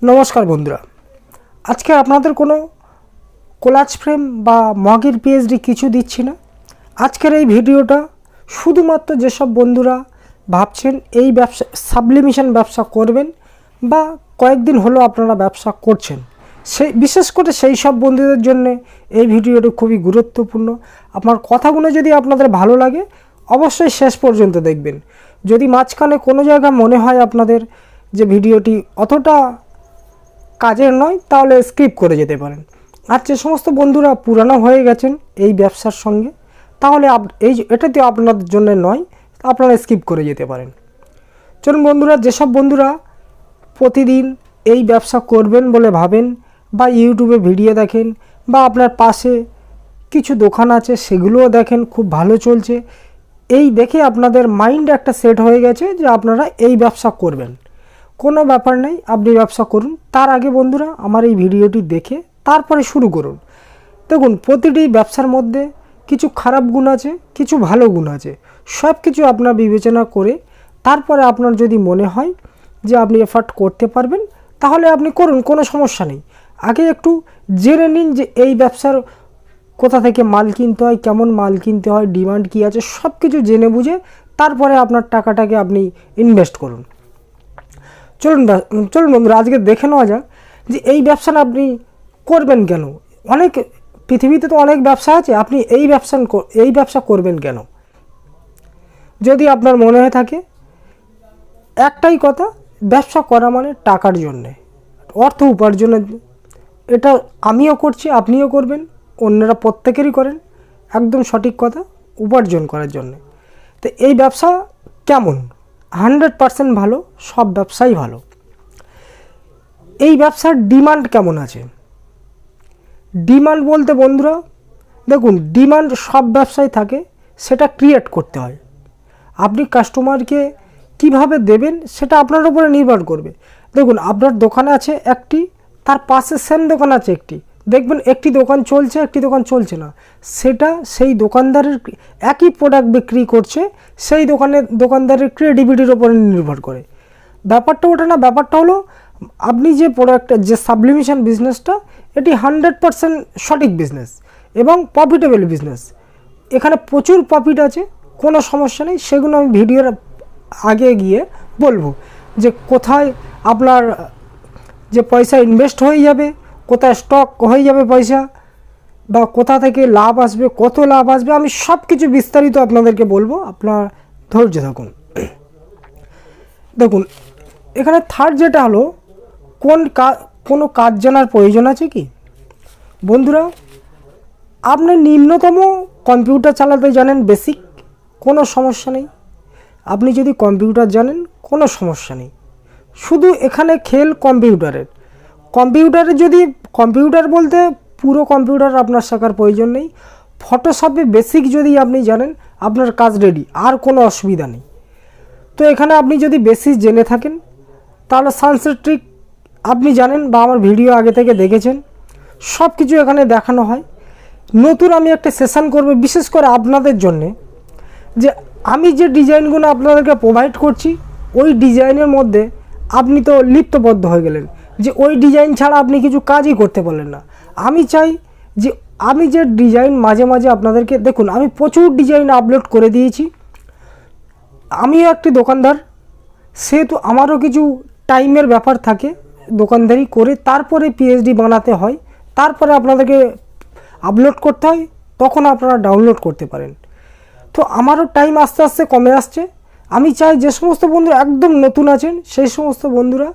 নমস্কার বন্ধুরা, আজকে আপনাদের কোনো কোলাজ ফ্রেম বা মগের পিএইচডি কিছু দিচ্ছি না। আজকের এই ভিডিওটা শুধুমাত্র যেসব বন্ধুরা ভাবছেন এই ব্যবসা সাবলিমেশন ব্যবসা করবেন বা কয়েকদিন হলো আপনারা ব্যবসা করছেন, সেই বিশেষ করে সেই সব বন্ধুদের জন্য এই ভিডিওটা খুবই গুরুত্বপূর্ণ। আমার কথাগুলো যদি আপনাদের ভালো লাগে অবশ্যই শেষ পর্যন্ত দেখবেন। যদি মাঝখানে কোনো জায়গায় মনে হয় আপনাদের যে ভিডিওটি অতটা কাজের নয়, তাহলে স্কিপ করে যেতে পারেন। আর যে সমস্ত বন্ধুরা পুরানো হয়ে গেছেন এই ব্যবসার সঙ্গে, তাহলে এটাতে আপনাদের জন্য নয়, আপনারা স্কিপ করে যেতে পারেন। চলুন বন্ধুরা, যেসব বন্ধুরা প্রতিদিন এই ব্যবসা করবেন বলে ভাবেন বা ইউটিউবে ভিডিও দেখেন বা আপনার পাশে কিছু দোকান আছে সেগুলোও দেখেন খুব ভালো চলছে, এই দেখে আপনাদের মাইন্ড একটা সেট হয়ে গেছে যে আপনারা এই ব্যবসা করবেন, কোনো ব্যাপার নেই, আপনি ব্যবসা করুন। তার আগে বন্ধুরা আমার এই ভিডিওটি দেখে তারপরে শুরু করুন। দেখুন, প্রতিটি ব্যবসার মধ্যে কিছু খারাপ গুণ আছে, কিছু ভালো গুণ আছে। সব কিছু আপনার বিবেচনা করে তারপরে আপনার যদি মনে হয় যে আপনি এফোর্ট করতে পারবেন, তাহলে আপনি করুন, কোনো সমস্যা নেই। আগে একটু জেনে নিন যে এই ব্যবসার কোথা থেকে মাল কিনতে হয়, কেমন মাল কিনতে হয়, ডিমান্ড কী আছে, সব কিছু জেনে বুঝে তারপরে আপনার টাকাটাকে আপনি ইনভেস্ট করুন। চলুন বন্ধুরা, আজকে দেখে নেওয়া যাক যে এই ব্যবসাটা আপনি করবেন কেন। অনেক পৃথিবীতে তো অনেক ব্যবসা আছে, আপনি এই ব্যবসা করবেন কেন। যদি আপনার মনে হয়ে থাকে একটাই কথা, ব্যবসা করা মানে টাকার জন্যে, অর্থ উপার্জনের, এটা আমিও করছি, আপনিও করবেন, অন্যরা প্রত্যেকেরই করেন, একদম সঠিক কথা, উপার্জন করার জন্যে। তো এই ব্যবসা কেমন? 100% ভালো, সব ব্যবসাই ভালো। এই ব্যবসার ডিমান্ড কেমন আছে? ডিমান্ড বলতে বন্ধুরা দেখুন, ডিমান্ড সব ব্যবসায় থাকে, সেটা ক্রিয়েট করতে হয়। আপনি কাস্টমারকে কিভাবে দেবেন সেটা আপনার উপরে নির্ভর করবে। দেখুন, আপনার দোকানে আছে একটি, তার পাশে সেম দোকান আছে একটি, দেখবেন একটি দোকান চলছে, একটি দোকান চলছে না। সেটা সেই দোকানদারের একই প্রোডাক্ট বিক্রি করছে, সেই দোকানদারের ক্রিয়েটিভিটির উপরে নির্ভর করে। ব্যাপারটা ওটা না, ব্যাপারটা হলো আপনি যে প্রোডাক্টটা, যে সাবলিমেশন বিজনেসটা, এটি 100% সঠিক বিজনেস এবং প্রফিটেবল বিজনেস। এখানে প্রচুর প্রফিট আছে, কোনো সমস্যা নেই। সেগুলো আমি ভিডিওর আগে গিয়ে বলবো যে কোথায় আপনার যে পয়সা ইনভেস্ট হয়ে যাবে, কোথায় স্টক হয়ে যাবে পয়সা, বা কোথা থেকে লাভ আসবে, কত লাভ আসবে, আমি সব কিছু বিস্তারিত আপনাদেরকে বলবো, আপনার ধৈর্য থাকুন। দেখুন, এখানে থার্ড যেটা হলো, কোনো কাজ জানার প্রয়োজন আছে কি? বন্ধুরা, আপনি নিম্নতম কম্পিউটার চালাতে জানেন, বেসিক, কোনো সমস্যা নেই। আপনি যদি কম্পিউটার জানেন, কোনো সমস্যা নেই। শুধু এখানে খেল কম্পিউটারে যদি কম্পিউটার বলতে পুরো কম্পিউটার আপনার শেখার প্রয়োজন নেই। ফটোশপে বেসিক যদি আপনি জানেন, আপনার কাজ রেডি, আর কোনো অসুবিধা নেই। তো এখানে আপনি যদি বেসিক জেনে থাকেন, তাহলে সানসেট ট্রিক আপনি জানেন বা আমার ভিডিও আগে থেকে দেখেছেন, সব কিছু এখানে দেখানো হয়। নতুন আমি একটা সেশন করব বিশেষ করে আপনাদের জন্যে, যে আমি যে ডিজাইনগুলো আপনাদেরকে প্রোভাইড করছি, ওই ডিজাইনের মধ্যে আপনি তো লিপ্তবদ্ধ হয়ে গেলেন, যে ওই ডিজাইন ছাড়া আপনি কিছু কাজই করতে পারলেন না। আমি চাই যে আমি যে ডিজাইন মাঝে মাঝে আপনাদেরকে, দেখুন আমি প্রচুর ডিজাইন আপলোড করে দিয়েছি। আমিও একটি দোকানদার, সেহেতু আমারও কিছু টাইমের ব্যাপার থাকে, দোকানদারি করে তারপরে পিএইচডি বানাতে হয়, তারপরে আপনাদেরকে আপলোড করতে হয়, তখন আপনারা ডাউনলোড করতে পারেন। তো আমারও টাইম আস্তে আস্তে কমে আসছে। আমি চাই যে সমস্ত বন্ধুরা একদম নতুন আছেন, সেই সমস্ত বন্ধুরা,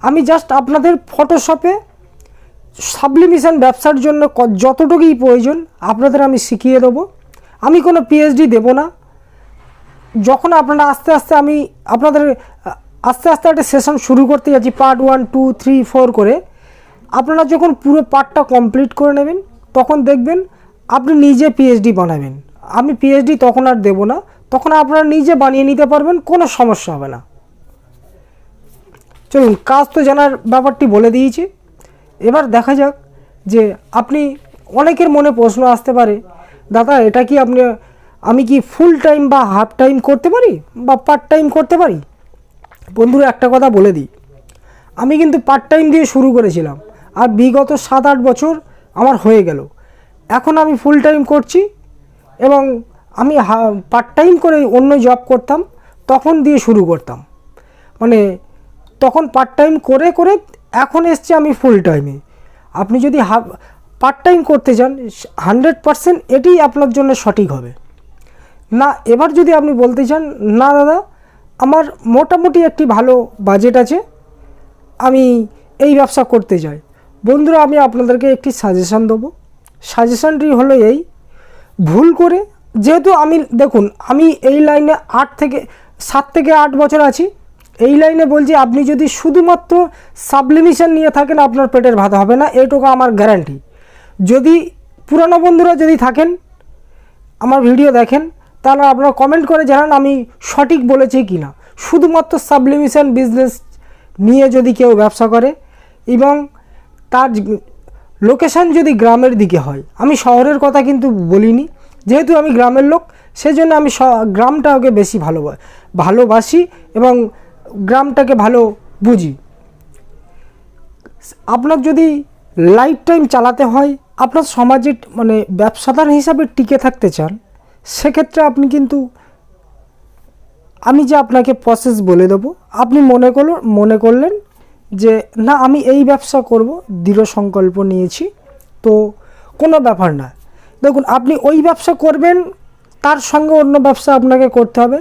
আমি জাস্ট আপনাদের ফটোশপে সাবলিমেশন ব্যবসার জন্য যতটুকুই প্রয়োজন আপনাদের আমি শিখিয়ে দেবো। আমি কোনো পিএইচডি দেব না। যখন আপনারা আমি আপনাদের আস্তে আস্তে একটা সেশন শুরু করতে যাচ্ছি, পার্ট 1, 2, 3, 4 করে, আপনারা যখন পুরো পার্টটা কমপ্লিট করে নেবেন, তখন দেখবেন আপনি নিজে পিএইচডি বানাবেন। আমি পিএইচডি তখন আর দেব না, তখন আপনারা নিজে বানিয়ে নিতে পারবেন, কোনো সমস্যা হবে না। চলুন, কাজ তো জানার ব্যাপারটি বলে দিয়েছি, এবার দেখা যাক যে আপনি, অনেকের মনে প্রশ্ন আসতে পারে, দাদা এটা কি আমি কি ফুল টাইম বা হাফ টাইম করতে পারি বা পার্ট টাইম করতে পারি? বন্ধুরা একটা কথা বলে দিই, আমি কিন্তু পার্ট টাইম দিয়ে শুরু করেছিলাম, আর বিগত 7-8 বছর আমার হয়ে গেল। এখন আমি ফুল টাইম করছি, এবং আমি পার্ট টাইম করে অন্য জব করতাম, তখন দিয়ে শুরু করতাম, মানে তখন পার্ট টাইম করে করে এখন এসছি আমি ফুল টাইমে। আপনি যদি পার্ট টাইম করতে চান 100% এটাই আপনার জন্য সঠিক হবে না। এবার যদি আপনি বলতে চান না দাদা আমার মোটামুটি একটি ভালো বাজেট আছে, আমি এই ব্যবসা করতে চাই, বন্ধুরা আমি আপনাদেরকে একটি সাজেশান দেবো। সাজেশানটি হলো এই, ভুল করে, যেহেতু আমি দেখুন আমি এই লাইনে 7 থেকে 8 বছর আছি, এই লাইনে বলছি আপনি যদি শুধুমাত্র সাবলিমেশন নিয়ে থাকেন আপনার পেটের ভাত হবে না, এটুকু আমার গ্যারান্টি। যদি পুরানো বন্ধুরা যদি থাকেন আমার ভিডিও দেখেন, তাহলে আপনারা কমেন্ট করে জানান আমি সঠিক বলেছি কি না। শুধুমাত্র সাবলিমেশন বিজনেস নিয়ে যদি কেউ ব্যবসা করে, এবং তার লোকেশান যদি গ্রামের দিকে হয়, আমি শহরের কথা কিন্তু বলিনি, যেহেতু আমি গ্রামের লোক সেজন্য আমি গ্রামটাকে বেশি ভালোবাসি এবং গ্রামটাকে ভালো বুঝি। আপনার যদি লাইফ টাইম চালাতে হয়, আপনার সমাজে মানে ব্যবসাদার হিসাবে টিকে থাকতে চান, সেক্ষেত্রে আপনি কিন্তু আমি যে আপনাকে প্রসেস বলে দেবো, আপনি মনে করলেন যে না আমি এই ব্যবসা করব, দৃঢ় সংকল্প নিয়েছি, তো কোনো ব্যাপার না। দেখুন আপনি ওই ব্যবসা করবেন, তার সঙ্গে অন্য ব্যবসা আপনাকে করতে হবে,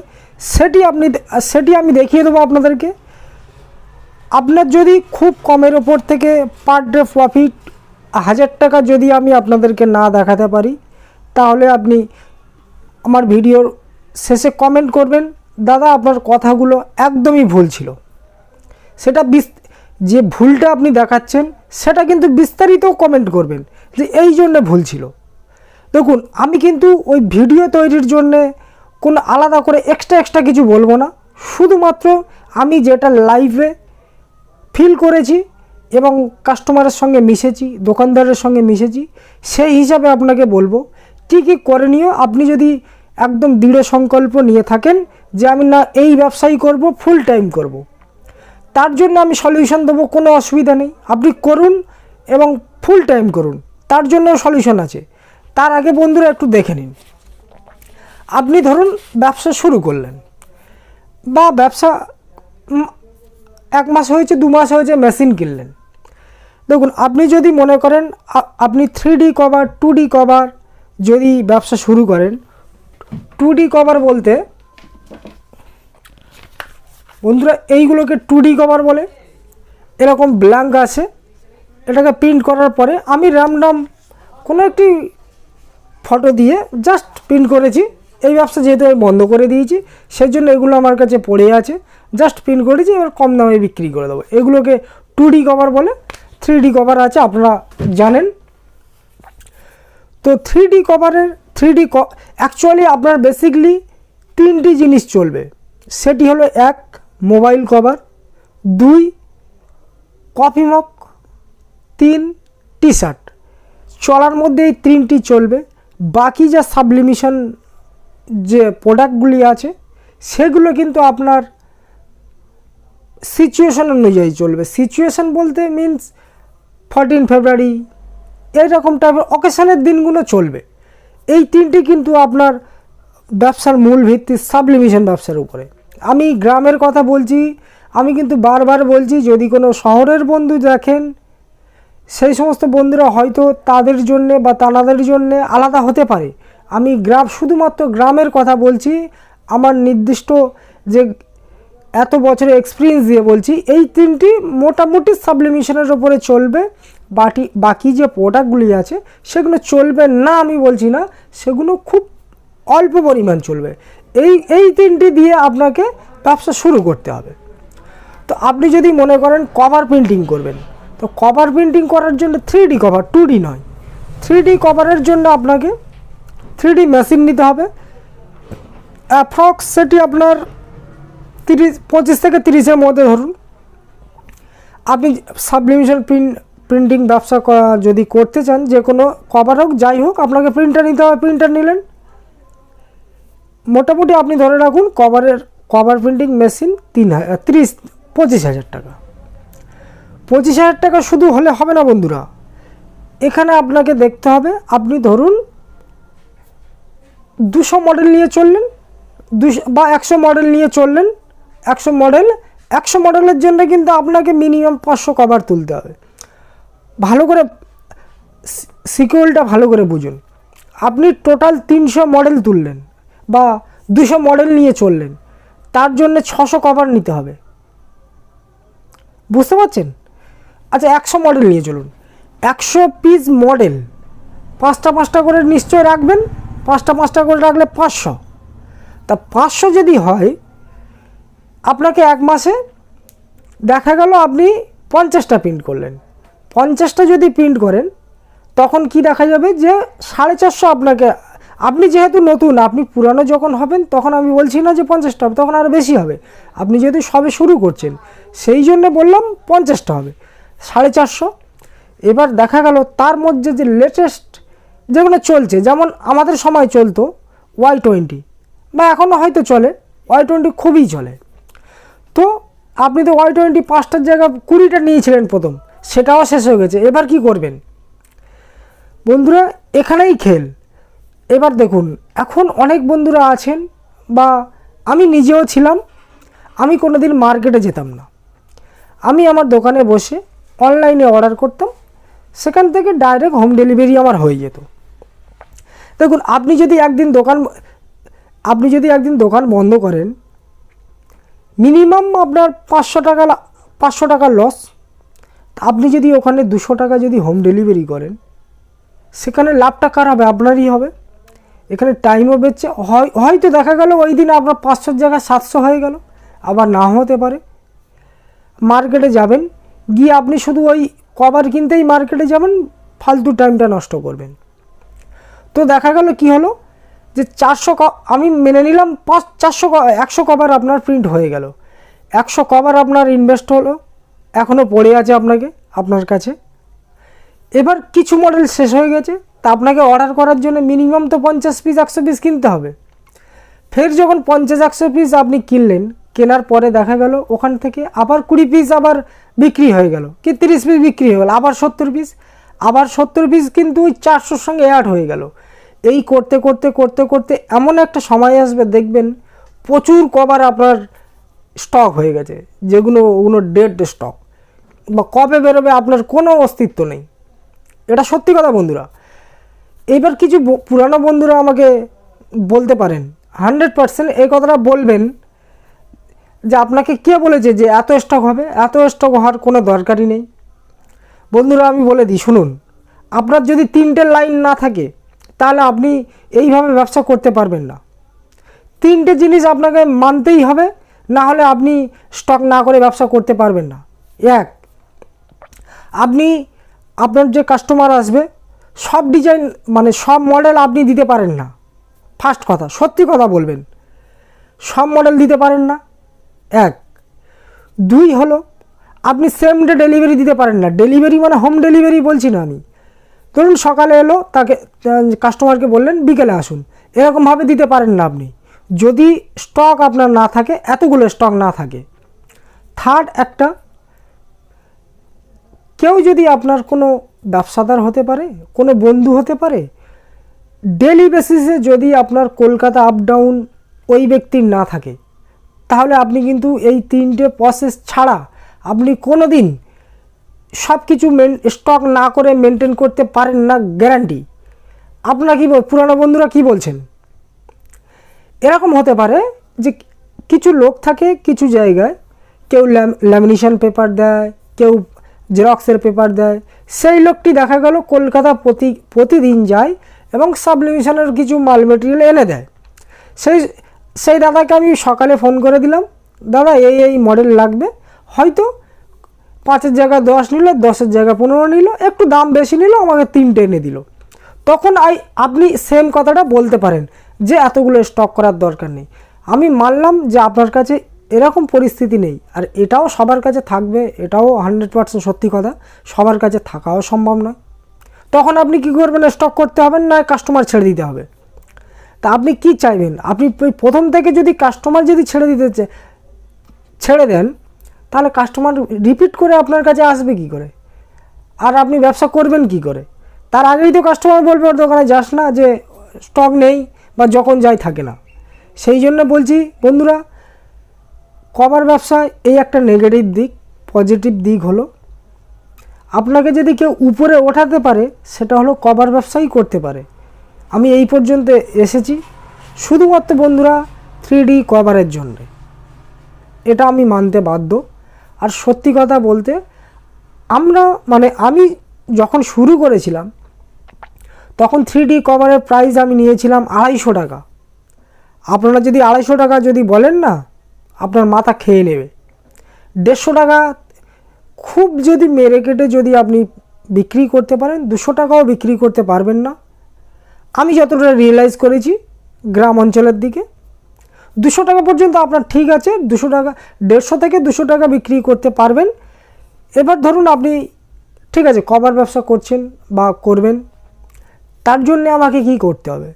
সেটি আমি দেখিয়ে দেবো আপনাদেরকে। আপনার যদি খুব কমের ওপর থেকে পার ডে প্রফিট 1000 টাকা যদি আমি আপনাদেরকে না দেখাতে পারি, তাহলে আপনি আমার ভিডিওর শেষে কমেন্ট করবেন দাদা আপনার কথাগুলো একদমই ভুল ছিল। সেটা যে ভুলটা আপনি দেখাচ্ছেন সেটা কিন্তু বিস্তারিত কমেন্ট করবেন যে এই জন্য ভুল ছিল। দেখুন আমি কিন্তু ওই ভিডিও তৈরির জন্যে কোনো আলাদা করে এক্সট্রা কিছু বলবো না, শুধুমাত্র আমি যেটা লাইভে ফিল করেছি এবং কাস্টমারের সঙ্গে মিশেছি, দোকানদারের সঙ্গে মিশেছি, সেই হিসাবে আপনাকে বলবো কী কী করণীয়। আপনি যদি একদম দৃঢ় সংকল্প নিয়ে থাকেন যে আমি না এই ব্যবসাই করব, ফুল টাইম করব, তার জন্য আমি সলিউশন দেবো, কোনো অসুবিধা নেই, আপনি করুন এবং ফুল টাইম করুন, তার জন্য সলিউশন আছে। তার আগে বন্ধুরা একটু দেখে নিন, আপনি ধরুন ব্যবসা শুরু করলেন, বা ব্যবসা 1 মাস হয়েছে 2 মাস হয়েছে, মেশিন কিনলেন। দেখুন আপনি যদি মনে করেন আপনি 3D কভার 2D কভার যদি ব্যবসা শুরু করেন, 2D কভার বলতে বন্ধুরা এইগুলোকে 2D কভার বলে, এরকম ব্ল্যাঙ্ক আছে, এটাকে প্রিন্ট করার পরে আমি র্যান্ডম কোনো একটি ফটো দিয়ে জাস্ট প্রিন্ট করেছি। এই ব্যবসা যেহেতু আমি বন্ধ করে দিয়েছি সেজন্য এগুলো আমার কাছে পড়ে আছে, জাস্ট প্রিন্ট করেছি, এবার কম দামে বিক্রি করে দেবো। এগুলোকে 2D কভার বলে, 3D কভার আছে আপনারা জানেন। তো 3D কভারের অ্যাকচুয়ালি আপনার বেসিকলি 3টি জিনিস চলবে, সেটি হলো 1 mobile cover, 2 coffee mug, 3 T shirt. চলার মধ্যে এই 3টি চলবে। বাকি যা সাবলিমেশন যে প্রোডাক্টগুলি আছে সেগুলো কিন্তু আপনার সিচুয়েশন অনুযায়ী চলবে। সিচুয়েশন বলতে মিন্স 14 ফেব্রুয়ারি এইরকম টাইপের অকেশনের দিনগুলো চলবে। এই 3টি কিন্তু আপনার ব্যবসার মূল ভিত্তি সাবলিমেশন ব্যবসার উপরে। আমি গ্রামের কথা বলছি, আমি কিন্তু বারবার বলছি, যদি কোনো শহরের বন্ধু দেখেন সেই সমস্ত বন্ধুরা হয়তো তাদের জন্যে বা তাদের জন্যে আলাদা হতে পারে। আমি শুধুমাত্র গ্রামের কথা বলছি, আমার নির্দিষ্ট যে এত বছরের এক্সপিরিয়েন্স দিয়ে বলছি। এই 3টি মোটামুটি সাবলিমেশনের ওপরে চলবে, বাকি যে প্রোডাক্টগুলি আছে সেগুলো চলবে না আমি বলছি না, সেগুলো খুব অল্প পরিমাণ চলবে। এই 3টি দিয়ে আপনাকে ব্যবসা শুরু করতে হবে। তো আপনি যদি মনে করেন কভার প্রিন্টিং করবেন, তো কভার প্রিন্টিং করার জন্য 3D কভার, 2D নয়, 3D কভারের জন্য আপনাকে 3D মেশিন নিতে হবে। অ্যাপ্রক্স সেটি আপনার 25 থেকে 30-এর মধ্যে ধরুন। আপনি সাবলিমেশন প্রিন্টিং ব্যবসা যদি করতে চান, যে কোনো কভার হোক যাই হোক, আপনাকে প্রিন্টার নিতে হবে। প্রিন্টার নিলেন, মোটামুটি আপনি ধরে রাখুন কভার প্রিন্টিং মেশিন 25,000 টাকা। 25,000 টাকা শুধু হলে হবে না বন্ধুরা, এখানে আপনাকে দেখতে হবে, আপনি ধরুন 200 মডেল নিয়ে চললেন, 200 বা 100 মডেল নিয়ে চললেন। 100 মডেলের জন্য কিন্তু আপনাকে মিনিমাম 500 কভার তুলতে হবে। ভালো করে সিকিউরিটিটা ভালো করে বুঝুন। আপনি টোটাল 300 মডেল তুললেন বা 200 মডেল নিয়ে চললেন, তার জন্য 600 কভার নিতে হবে, বুঝতে পারছেন? আচ্ছা 100 মডেল নিয়ে চলুন, 100 পিস মডেল 5টা করে নিশ্চয় রাখবেন, 5টা করে রাখলে 500। তা 500 যদি হয়, আপনাকে এক মাসে দেখা গেল আপনি 50টা প্রিন্ট করলেন। 50টা যদি প্রিন্ট করেন, তখন কি দেখা যাবে যে 450 আপনাকে, আপনি যেহেতু নতুন, আপনি পুরানো যখন হবেন তখন আমি বলছি না যে 50টা হবে, তখন আরও বেশি হবে। আপনি যেহেতু সবে শুরু করছেন সেই জন্য বললাম 50টা হবে, 450। এবার দেখা গেল তার মধ্যে যে লেটেস্ট যেগুলো চলছে, যেমন আমাদের সময় চলতো Y20 বা এখনও হয়তো চলে, Y20 খুবই চলে। তো আপনি তো Y20 5টার জায়গায় 20টা নিয়েছিলেন প্রথম, সেটাও শেষ হয়ে গেছে। এবার কি করবেন বন্ধুরা? এখানেই খেল। এবার দেখুন, এখন অনেক বন্ধুরা আছেন বা আমি নিজেও ছিলাম, আমি কোনো দিন মার্কেটে যেতাম না, আমি আমার দোকানে বসে অনলাইনে অর্ডার করতাম, সেখান থেকে ডাইরেক্ট হোম ডেলিভারি আমার হয়ে যেত। দেখুন, আপনি যদি একদিন দোকান বন্ধ করেন, মিনিমাম আপনার 500 টাকা লস। আপনি যদি ওখানে 200 টাকা যদি হোম ডেলিভারি করেন, সেখানে লাভটা কার হবে? আপনারই হবে। এখানে টাইমও বেঁচে, হয়তো দেখা গেল ওই দিন আপনার 500 জায়গায় 700 হয়ে গেল, আবার না হতে পারে। মার্কেটে যাবেন, গিয়ে আপনি শুধু ওই কভার কিনতেই মার্কেটে যাবেন, ফালতু টাইমটা নষ্ট করবেন। তো দেখা গেল কি হলো যে 400, আমি মেনে নিলাম 100 কভার আপনার প্রিন্ট হয়ে গেল, 100 কভার আপনার ইনভেস্ট হলো, এখনও পড়ে আছে আপনার কাছে। এবার কিছু মডেল শেষ হয়ে গেছে, তা আপনাকে অর্ডার করার জন্য মিনিমাম তো 50 পিস 100 পিস কিনতে হবে। ফের যখন 50-100 পিস আপনি কিনলেন, কেনার পরে দেখা গেল ওখান থেকে আবার 20 পিস আবার বিক্রি হয়ে গেল, কি 30 পিস বিক্রি হয়ে গেল, আবার 70 পিস কিন্তু ওই 400-র সঙ্গে অ্যাড হয়ে গেল। এই করতে করতে এমন একটা সময় আসবে, দেখবেন প্রচুর কভার আপনার স্টক হয়ে গেছে, যেগুলো ডেড স্টক বা কবে বেরোবে আপনার কোনো অস্তিত্ব নেই। এটা সত্যি কথা বন্ধুরা। এবার কিছু পুরানো বন্ধুরা আমাকে বলতে পারেন, 100% এই কথাটা বলবেন যে আপনাকে কে বলেছে যে এত স্টক হবে? এত স্টক হওয়ার কোনো দরকারই নেই। বন্ধুরা আমি বলে দিই, শুনুন, আপনার যদি 3টে লাইন না থাকে, তাহলে আপনি এইভাবে ব্যবসা করতে পারবেন না। 3টে জিনিস আপনাকে মানতেই হবে, না হলে আপনি স্টক না করে ব্যবসা করতে পারবেন না। এক, আপনার যে কাস্টমার আসবে, সব ডিজাইন মানে সব মডেল আপনি দিতে পারেন না। ফার্স্ট কথা, সত্যি কথা বলবেন, সব মডেল দিতে পারেন না। 1, 2 হলো আপনি সেম ডে ডেলিভারি দিতে পারেন না। ডেলিভারি মানে হোম ডেলিভারি বলছি না আমি। ধরুন সকালে এলো, তাকে কাস্টমারকে বললেন বিকেলে আসুন, এরকমভাবে দিতে পারেন না আপনি, যদি স্টক আপনার না থাকে, এতগুলো স্টক না থাকে। থার্ড, একটা কেউ যদি আপনার কোনো ব্যবসাদার হতে পারে, কোনো বন্ধু হতে পারে, ডেলি বেসিসে যদি আপনার কলকাতা আপ ডাউন ওই ব্যক্তির না থাকে, তাহলে আপনি কিন্তু এই 3টে প্রসেস ছাড়া আপনি কোনো দিন সব কিছু স্টক না করে মেনটেন করতে পারেন না, গ্যারান্টি। আপনারা কি পুরানো বন্ধুরা কি বলছেন? এরকম হতে পারে যে কিছু লোক থাকে কিছু জায়গায়, কেউ ল্যামিনেশন পেপার দেয়, কেউ জেরক্সের পেপার দেয়। সেই লোকটি দেখা গেল কলকাতা প্রতিদিন যায় এবং সাবলিমেশনের কিছু মাল মেটেরিয়াল এনে দেয়। সেই দাদাকে আমি সকালে ফোন করে দিলাম, দাদা এই মডেল লাগবে, হয়তো 5-এর জায়গায় 10 নিল, 10-এর জায়গায় 15 নিল, একটু দাম বেশি নিল, আমাকে 3টে এনে দিল। তখন আপনি সেম কথাটা বলতে পারেন যে এতগুলো স্টক করার দরকার নেই। আমি মানলাম যে আপনার কাছে এরকম পরিস্থিতি নেই, আর এটাও সবার কাছে থাকবে, এটাও 100% সত্যি কথা, সবার কাছে থাকাও সম্ভব নয়। তখন আপনি কি করবেন? স্টক করতে হবে না, কাস্টমার ছেড়ে দিতে হবে। তা আপনি কি চাইবেন? আপনি প্রথম থেকে যদি কাস্টমার যদি ছেড়ে দেন, তাহলে কাস্টমার রিপিট করে আপনার কাছে আসবে কি করে, আর আপনি ব্যবসা করবেন কি করে? তার আগেই তো কাস্টমার বলবে ওর দোকানে যাস না, যে স্টক নেই বা যখন যাই থাকে না। সেই জন্য বলছি বন্ধুরা, কভার ব্যবসায় এই একটা নেগেটিভ দিক। পজিটিভ দিক হলো আপনাকে যদি কেউ উপরে ওঠাতে পারে, সেটা হলো কভার ব্যবসাই করতে পারে। আমি এই পর্যন্ত এসেছি শুধুমাত্র বন্ধুরা 3D কভারের জন্য, এটা আমি মানতে বাধ্য। আর সত্যি কথা বলতে, আমি যখন শুরু করেছিলাম তখন 3D কভারের প্রাইস আমি নিয়েছিলাম 250 টাকা। আপনারা যদি 250 টাকা যদি বলেন না, আপনার মাথা খেয়ে নেবে। 150 টাকা খুব যদি মেরে কেটে যদি আপনি বিক্রি করতে পারেন, 200 টাকাও বিক্রি করতে পারবেন না। আমি যতটা রিয়েলাইজ করেছি গ্রাম অঞ্চলের দিকে 200 টাকা পর্যন্ত আপনার ঠিক আছে, 200 টাকা 150 থেকে 200 টাকা বিক্রি করতে পারবেন। এবার ধরুন আপনি ঠিক আছে কভার ব্যবসা করছেন বা করবেন, তার জন্য আমাকে কি করতে হবে?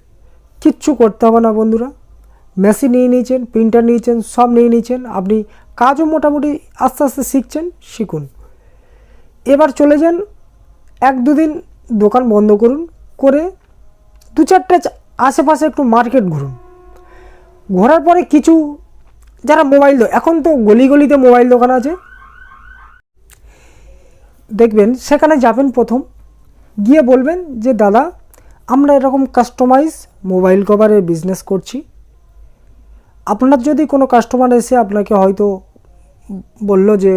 কিচ্ছু করতে হবে না বন্ধুরা। মেশিন নিয়ে নিয়েছেন, প্রিন্টার নিয়েছেন, সব নিয়ে নিয়েছেন, আপনি কাজও মোটামুটি আস্তে আস্তে শিখুন। এবার চলে যান 1-2 দিন দোকান বন্ধ করুন, করে 2-4টে আশেপাশে একটু মার্কেট ঘুরুন। ঘোরার পরে কিছু যারা মোবাইল, এখন তো গলি গলিতে মোবাইল দোকান আছে, দেখবেন সেখানে যাবেন। প্রথম গিয়ে বলবেন যে দাদা, আমরা এরকম কাস্টমাইজ মোবাইল কভারের বিজনেস করছি। আপনার যদি কোনো কাস্টমার এসে আপনাকে হয়তো বলল যে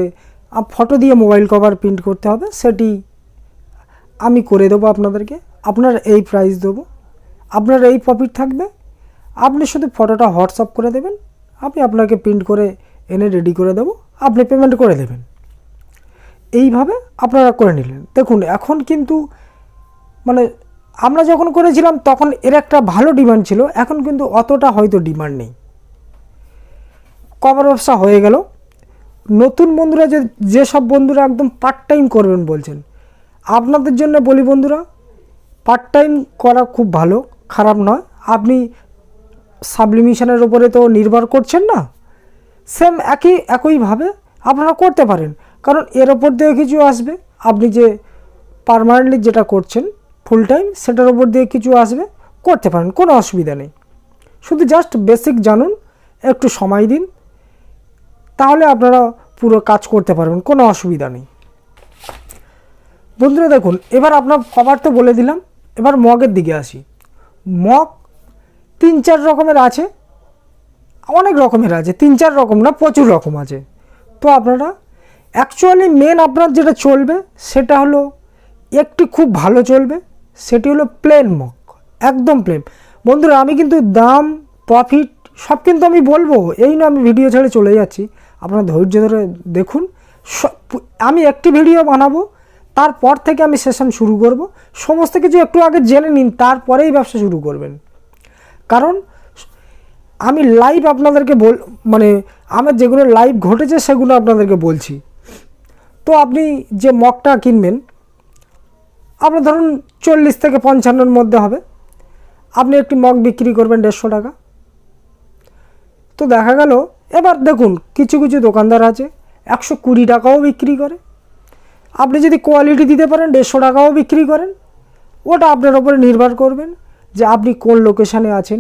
ফটো দিয়ে মোবাইল কভার প্রিন্ট করতে হবে, সেটি আমি করে দেবো আপনাদেরকে, আপনার এই প্রাইস দেবো, আপনার এই প্রফিট থাকবে, আপনি শুধু ফটোটা হোয়াটসঅ্যাপ করে দেবেন, আমি আপনাকে প্রিন্ট করে এনে রেডি করে দেবো, আপনি পেমেন্ট করে দেবেন। এইভাবে আপনারা করে নিলেন। দেখুন এখন কিন্তু আমরা যখন করেছিলাম তখন এর একটা ভালো ডিমান্ড ছিল, এখন কিন্তু অতটা হয়তো ডিমান্ড নেই। কভার ব্যবসা হয়ে গেল। নতুন বন্ধুরা যেসব বন্ধুরা একদম পার্ট টাইম করবেন বলছেন, আপনাদের জন্য বলি বন্ধুরা, পার্ট টাইম করা খুব ভালো, খারাপ নয়। আপনি সাবলিমেশনের ওপরে তো নির্ভর করছেন না, সেম একইভাবে আপনারা করতে পারেন, কারণ এর ওপর দিয়ে কিছু আসবে। আপনি যে পার্মানেন্টলি যেটা করছেন ফুল টাইম, সেটার ওপর দিয়ে কিছু আসবে, করতে পারেন, কোনো অসুবিধা নেই। শুধু জাস্ট বেসিক জানুন, একটু সময় দিন, তাহলে আপনারা পুরো কাজ করতে পারবেন, কোনো অসুবিধা নেই। বন্ধুরা দেখুন, এবার আপনার কভার তো বলে দিলাম, এবার মগের দিকে আসি। মগ 3-4 রকমের আছে, অনেক রকমের আছে, 3-4 রকম না, প্রচুর রকম আছে। তো আপনারা অ্যাকচুয়ালি মেন আপনার যেটা চলবে সেটা হলো, একটি খুব ভালো চলবে, সেটি হলো প্লেন মগ, একদম প্লেন। বন্ধুরা আমি কিন্তু দাম, প্রফিট সব কিন্তু আমি বলবো, এই না আমি ভিডিও ছেড়ে চলে যাচ্ছি, আপনারা ধৈর্য ধরে দেখুন। আমি একটি ভিডিও বানাবো, তারপর থেকে আমি সেশন শুরু করব। সমস্ত কিছু একটু আগে জেনে নিন, তারপরেই ব্যবসা শুরু করবেন। কারণ আমি লাইভ আপনাদেরকে আমার যেগুলো লাইভ ঘটেছে সেগুলো আপনাদেরকে বলছি। তো আপনি যে মগটা কিনবেন, আপনার ধরুন 40 থেকে 55-র মধ্যে হবে, আপনি একটি মগ বিক্রি করবেন 150 টাকা। তো দেখা গেল, এবার দেখুন কিছু কিছু দোকানদার আছে 120 টাকাও বিক্রি করে। আপনি যদি কোয়ালিটি দিতে পারেন 150 টাকাও বিক্রি করেন, ওটা আপনার উপরে নির্ভর করবেন যে আপনি কোন লোকেশানে আছেন,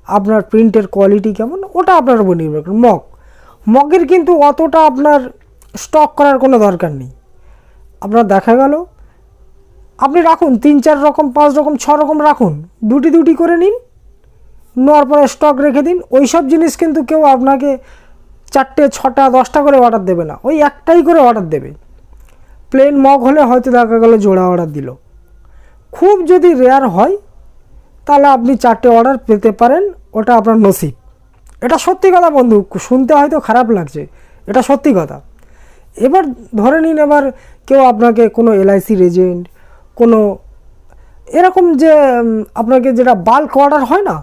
আপনার প্রিন্টের কোয়ালিটি কেমন, ওটা আপনার উপর নির্ভর করে। মগের কিন্তু অতটা আপনার স্টক করার কোনো দরকার নেই। আপনার দেখা গেল আপনি রাখুন 3-4 রকম, 5 রকম, 6 রকম রাখুন, দুটি করে নিন, নেওয়ার পরে স্টক রেখে দিন। ওই সব জিনিস কিন্তু কেউ আপনাকে 4টে, 6টা, 10টা করে অর্ডার দেবে না, ওই একটাই করে অর্ডার দেবে। প্লেন মগ হলে হয়তো দেখা গেল জোড়া অর্ডার দিল, খুব যদি রেয়ার হয় তাহলে আপনি 4টে অর্ডার পেতে পারেন, ওটা আপনার নসিব। এটা সত্যি কথা বন্ধু, শুনতে হয়তো খারাপ লাগছে, এটা সত্যি কথা। এবার ধরে নিন, এবার কেউ আপনাকে কোনো LICর এজেন্ট, কোনো এরকম যে আপনাকে যেটা বাল্ক অর্ডার হয় না,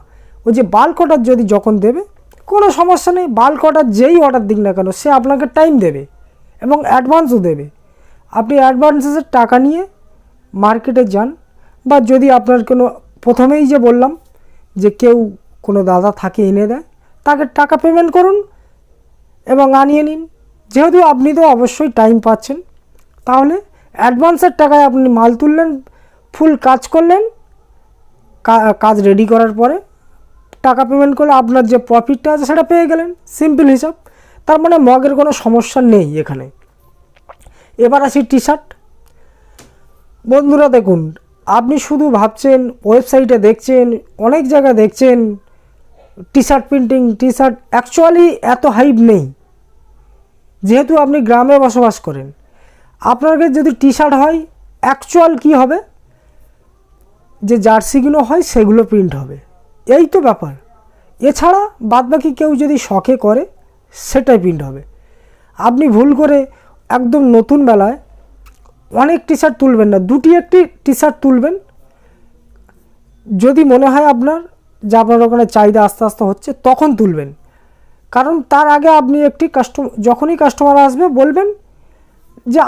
ওই যে বাল্ক অর্ডার যদি যখন দেবে, কোনো সমস্যা নেই, বাল্ক অর্ডার যেই অর্ডার দিক না কেন সে আপনাকে টাইম দেবে এবং অ্যাডভান্সও দেবে। আপনি অ্যাডভান্সের টাকা নিয়ে মার্কেটে যান, বা যদি আপনার কোনো, প্রথমেই যে বললাম যে কেউ কোনো দাদা থাকে এনে দেয়, তাকে টাকা পেমেন্ট করুন এবং আনিয়ে নিন। যেহেতু আপনি তো অবশ্যই টাইম পাচ্ছেন, তাহলে অ্যাডভান্সের টাকায় আপনি মাল তুললেন, ফুল কাজ করলেন, কাজ রেডি করার পরে টাকা পেমেন্ট করলে আপনার যে প্রফিটটা আছে সেটা পেয়ে গেলেন। সিম্পল হিসাব। তার মানে মগের কোনো সমস্যা নেই এখানে। এবার আসি টি শার্ট। বন্ধুরা দেখুন, আপনি শুধু ভাবছেন, ওয়েবসাইটে দেখছেন, অনেক জায়গায় দেখছেন T shirt printing, T shirt, actually এত হাইপ নেই। যেহেতু আপনি গ্রামে বসবাস করেন, আপনার কাছে যদি টি শার্ট হয়, অ্যাকচুয়াল কি হবে, যে জার্সিগুলো হয় সেগুলো প্রিন্ট হবে, এই তো ব্যাপার। এছাড়া বাদবাকি কেউ যদি শখে করে সেটাই প্রিন্ট হবে। আপনি ভুল করে একদম নতুন বেলায় অনেক টি শার্ট তুলবেন না, দুটি একটি টি শার্ট তুলবেন। যদি মনে হয় আপনার যে আপনার ওখানে চাহিদা আস্তে আস্তে হচ্ছে, তখন তুলবেন। কারণ তার আগে আপনি একটি যখনই কাস্টমার আসবে বলবেন যে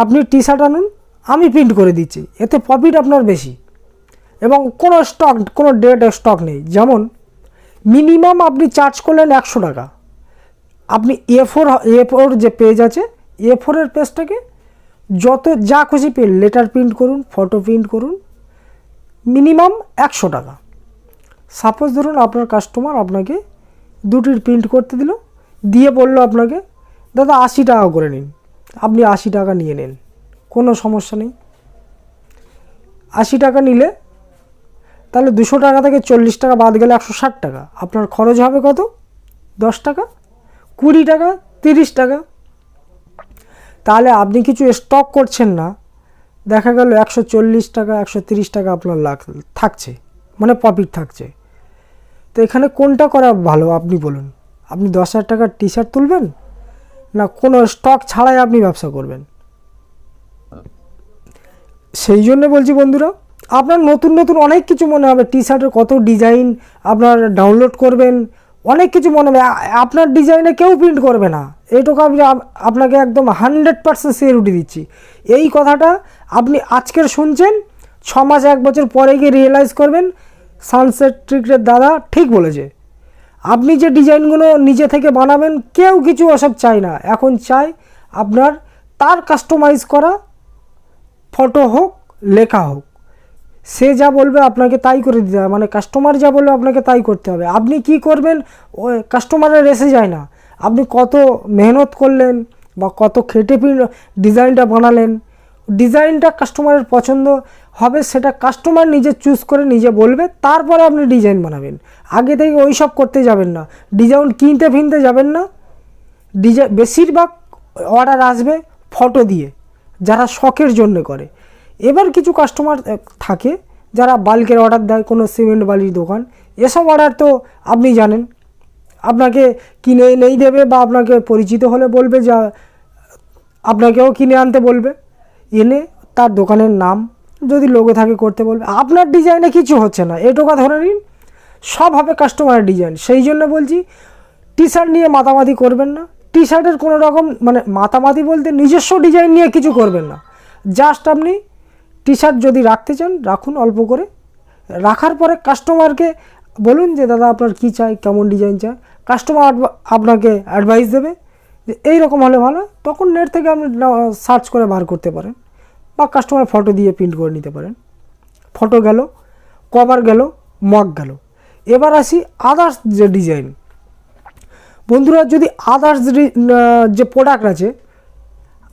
আপনি টি শার্ট আনুন, আমি প্রিন্ট করে দিচ্ছি, এতে প্রফিট আপনার বেশি। এবং কোনো স্টক, কোনো ডেট স্টক নেই। যেমন মিনিমাম আপনি চার্জ করলেন 100 টাকা, আপনি A4 যে পেজ আছে, A4-এর পেজটাকে যত যা খুশি লেটার প্রিন্ট করুন, ফটো প্রিন্ট করুন, মিনিমাম 100 টাকা। সাপোজ ধরুন আপনার কাস্টমার আপনাকে দুটির প্রিন্ট করতে দিল, দিয়ে বললো আপনাকে দাদা 80 টাকা করে নিন, আপনি 80 টাকা নিয়ে নেন, কোনো সমস্যা নেই। 80 টাকা নিলে তাহলে 200 টাকা থেকে 40 টাকা বাদ গেলে 160 টাকা। আপনার খরচ হবে কত? 10 টাকা, 20 টাকা, 30 টাকা। তাহলে আপনি কিছু স্টক করছেন না, দেখা গেল 140 টাকা, 130 টাকা আপনার লাভ থাকছে, মানে প্রফিট থাকছে। তো এখানে কোনটা করা ভালো আপনি বলুন? আপনি 10,000 টাকার টি শার্ট তুলবেন, না কোনো স্টক ছাড়াই আপনি ব্যবসা করবেন? সেই জন্য বলছি বন্ধুরা, আপনার নতুন নতুন অনেক কিছু মনে হবে, টি শার্টের কত ডিজাইন আপনার ডাউনলোড করবেন, অনেক কিছু মনে হবে। আপনার ডিজাইনে কেউ প্রিন্ট করবে না, এইটুকু আমি আপনাকে একদম 100% সিকিউরিটি দিচ্ছি। এই কথাটা আপনি আজকের শুনছেন, 6 মাস 1 বছর পরে গিয়ে রিয়েলাইজ করবেন সানসেট ট্রিকের দাদা ঠিক বলেছে। আপনি যে ডিজাইনগুলো নিজে থেকে বানাবেন, কেউ কিছু ওসব চায় না। এখন চাই আপনার তার কাস্টমাইজ করা ফটো হোক, লেখা হোক, সে যা বলবে আপনাকে তাই করে দিতে হবে। মানে কাস্টমার যা বলবে আপনাকে তাই করতে হবে। আপনি কি করবেন ওই কাস্টমারের এসে যায় না, আপনি কত মেহনত করলেন বা কত খেটে ডিজাইনটা বানালেন, ডিজাইনটা কাস্টমারের পছন্দ হবে সেটা কাস্টমার নিজে চুজ করে নিজে বলবে, তারপরে আপনি ডিজাইন বানাবেন। আগে থেকে ওই সব করতে যাবেন না, ডিজাইন কিনতে ফিনতে যাবেন না। বেশিরভাগ অর্ডার আসবে ফটো দিয়ে, যারা শখের জন্য করে। এবার কিছু কাস্টমার থাকে যারা বাল্কের অর্ডার দেয়, কোনো সিমেন্ট বালির দোকান, এসব অর্ডার তো আপনি জানেন, আপনাকে কিনে এনেই দেবে বা আপনাকে পরিচিত হলে বলবে যা আপনাকেও কিনে আনতে বলবে, এনে তার দোকানের নাম যদি লোগো থাকে করতে বলবে। আপনার ডিজাইনে কিছু হচ্ছে না, এটুকু ধরে নিন, সব হবে কাস্টমারের ডিজাইন। সেই জন্য বলছি টি শার্ট নিয়ে মাতামাতি করবেন না। টি শার্টের কোনো রকম মানে মাতামাতি বলতে নিজস্ব ডিজাইন নিয়ে কিছু করবেন না। জাস্ট আপনি টি শার্ট যদি রাখতে চান রাখুন, অল্প করে রাখার পরে কাস্টমারকে বলুন যে দাদা আপনার কী চাই, কেমন ডিজাইন চাই। কাস্টমার আপনাকে অ্যাডভাইস দেবে যে এই রকম হলে ভালো, তখন নেট থেকে আপনি সার্চ করে বার করতে পারেন বা কাস্টমার ফটো দিয়ে প্রিন্ট করে নিতে পারেন। ফটো গেল, কভার গেল, মগ গেল। এবার আসি আদার্স যে ডিজাইন। বন্ধুরা, যদি আদার্স যে প্রোডাক্ট আছে,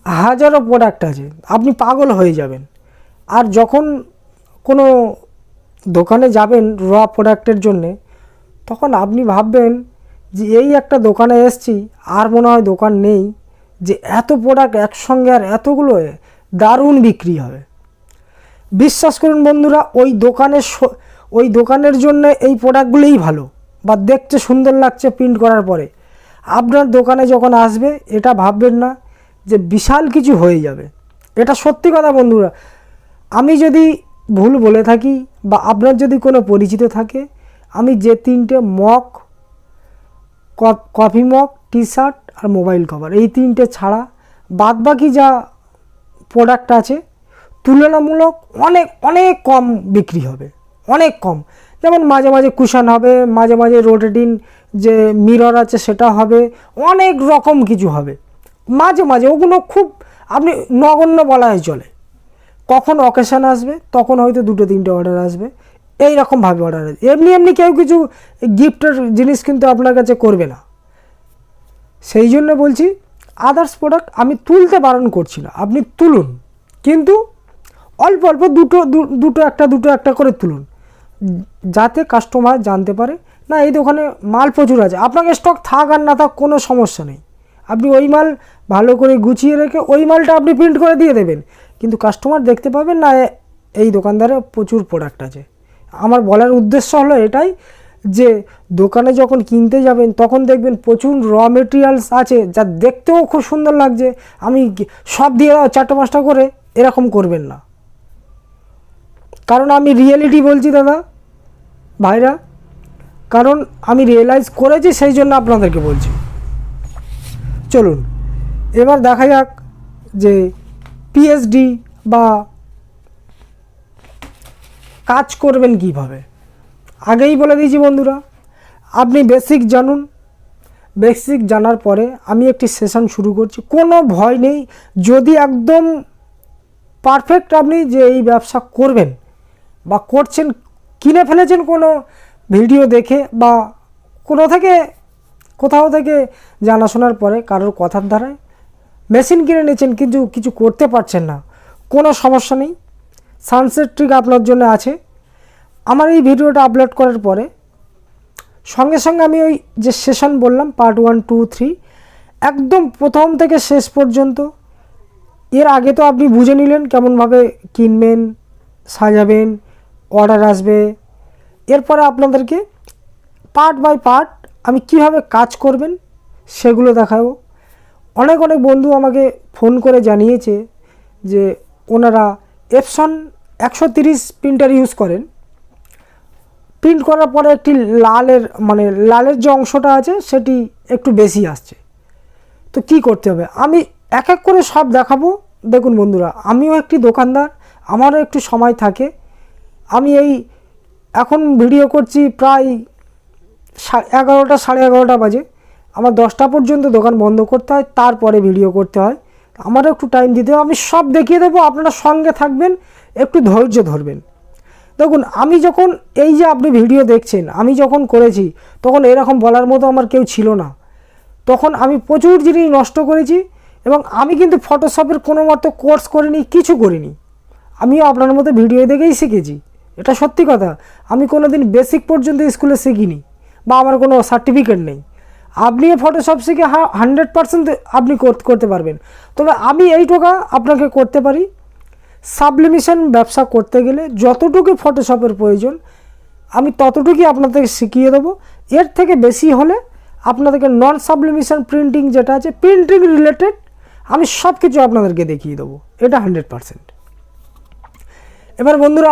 হাজারো প্রোডাক্ট আছে, আপনি পাগল হয়ে যাবেন। আর যখন কোনো দোকানে যাবেন র প্রোডাক্টের জন্যে, তখন আপনি ভাববেন যে এই একটা দোকানে এসেছি, আর মনে হয় দোকান নেই, যে এত প্রোডাক্ট একসঙ্গে আর এতগুলো দারুণ বিক্রি হবে। বিশ্বাস করুন বন্ধুরা, ওই দোকানের জন্য এই প্রোডাক্টগুলোই ভালো বা দেখতে সুন্দর লাগছে প্রিন্ট করার পরে। আপনার দোকানে যখন আসবে এটা ভাববেন না যে বিশাল কিছু হয়ে যাবে। এটা সত্যি কথা বন্ধুরা। আমি যদি ভুল বলে থাকি বা আপনার যদি কোনো পরিচিত থাকে, আমি যে 3টে mug, coffee mug, T shirt আর মোবাইল কভার, এই 3টে ছাড়া বাদবাকি যা প্রোডাক্ট আছে তুলনামূলক অনেক অনেক কম বিক্রি হবে, অনেক কম। যেমন মাঝে মাঝে কুশন হবে, মাঝে মাঝে রোটেটিং যে মিরর আছে সেটা হবে, অনেক রকম কিছু হবে। মাঝে মাঝে ওগুলো খুব আপনি নগণ্য বলা হয় চলে। কখন অকেশান আসবে তখন হয়তো 2-3টে অর্ডার আসবে, এইরকমভাবে অর্ডার আসবে। এমনি এমনি কেউ কিছু গিফটের জিনিস কিন্তু আপনার কাছে করবে না। সেই জন্য বলছি আদার্স প্রোডাক্ট আমি তুলতে বারণ করছি না, আপনি তুলুন, কিন্তু অল্প অল্প দুটো একটা করে তুলুন, যাতে কাস্টমার জানতে পারে না এই দোকানে মাল প্রচুর আছে। আপনাকে স্টক থাক আর না থাক কোনো সমস্যা নেই, আপনি ওই মাল ভালো করে গুছিয়ে রেখে ওই মালটা আপনি প্রিন্ট করে দিয়ে দেবেন, কিন্তু কাস্টমার দেখতে পাবেন না এই দোকানদারে প্রচুর প্রোডাক্ট আছে। আমার বলার উদ্দেশ্য হলো এটাই যে দোকানে যখন কিনতে যাবেন তখন দেখবেন প্রচুর র মেটেরিয়ালস আছে যা দেখতেও খুব সুন্দর লাগছে, আমি সব দিয়ে দাও 4-5টা করে, এরকম করবেন না। কারণ আমি রিয়েলিটি বলছি দাদা ভাইরা, কারণ আমি রিয়েলাইজ করেছি, সেই জন্য আপনাদেরকে বলছি। চলুন এবার দেখা যাক যে পিএইচডি বা কাজ করবেন কিভাবে। আগেই বলে দিয়েছি বন্ধুরা, আপনি বেসিক জানুন, বেসিক জানার পরে আমি একটি সেশন শুরু করছি, কোনো ভয় নেই। যদি একদম পারফেক্ট আপনি যে এই ব্যবসা করবেন বা করছেন, কিনে ফেলেছেন কোনো ভিডিও দেখে বা কোথাও থেকে জানাশোনার পরে কারোর কথার দ্বারায় মেশিন কিনে নিয়েছেন কিন্তু কিছু করতে পারছেন না, কোনো সমস্যা নেই, সানসেট ট্রিক আপনার জন্য আছে। আমার এই ভিডিওটা আপলোড করার পরে সঙ্গে সঙ্গে আমি ওই যে সেশন বললাম পার্ট 1, 2, 3 একদম প্রথম থেকে শেষ পর্যন্ত, এর আগে তো আপনি বুঝে নিলেন কেমনভাবে কিনবেন, সাজাবেন, অর্ডার আসবে। এরপরে আপনাদেরকে পার্ট বাই পার্ট আমি কিভাবে কাজ করবেন সেগুলো দেখাবো। অনেক বন্ধু আমাকে ফোন করে জানিয়েছে যে ওনারা এপসন 130 প্রিন্টার ইউজ করেন, প্রিন্ট করার পরে একটি লালের যে অংশটা আছে সেটি একটু বেশি আসছে, তো কি করতে হবে আমি এক এক করে সব দেখাবো। দেখুন বন্ধুরা, আমিও একটি দোকানদার, আমারও একটু সময় থাকে, আমি এখন ভিডিও করছি প্রায় 11টা 11:30 বাজে, আমার 10টা পর্যন্ত দোকান বন্ধ করতে হয়, তারপরে ভিডিও করতে হয়, আমারও একটু টাইম দিতে হবে। আমি সব দেখিয়ে দেবো, আপনারা সঙ্গে থাকবেন, একটু ধৈর্য ধরবেন। দেখুন আমি যখন এই যে আপনি ভিডিও দেখছেন, আমি যখন করেছি তখন এরকম বলার মতো আমার কেউ ছিল না, তখন আমি প্রচুর জিনিস নষ্ট করেছি, এবং আমি কিন্তু ফটোশপের কোনো মতো কোর্স করিনি, কিছু করিনি, আমিও আপনার মতো ভিডিও দেখেই শিখেছি, এটা সত্যি কথা। আমি কোনো দিন বেসিক পর্যন্ত স্কুলে শিখিনি বা আমার কোনো সার্টিফিকেট নেই। আপনিও ফটোশপ শিখে 100% আপনি করতে পারবেন। তবে আমি এইটুকু আপনাকে করতে পারি, সাবলিমেশন ব্যবসা করতে গেলে যতটুকু ফটোশপের প্রয়োজন আমি ততটুকুই আপনাদেরকে শিখিয়ে দেবো। এর থেকে বেশি হলে আপনাদেরকে নন সাবলিমেশন প্রিন্টিং যেটা আছে, প্রিন্টিং রিলেটেড আমি সব কিছু আপনাদেরকে দেখিয়ে দেবো, এটা 100%। এবার বন্ধুরা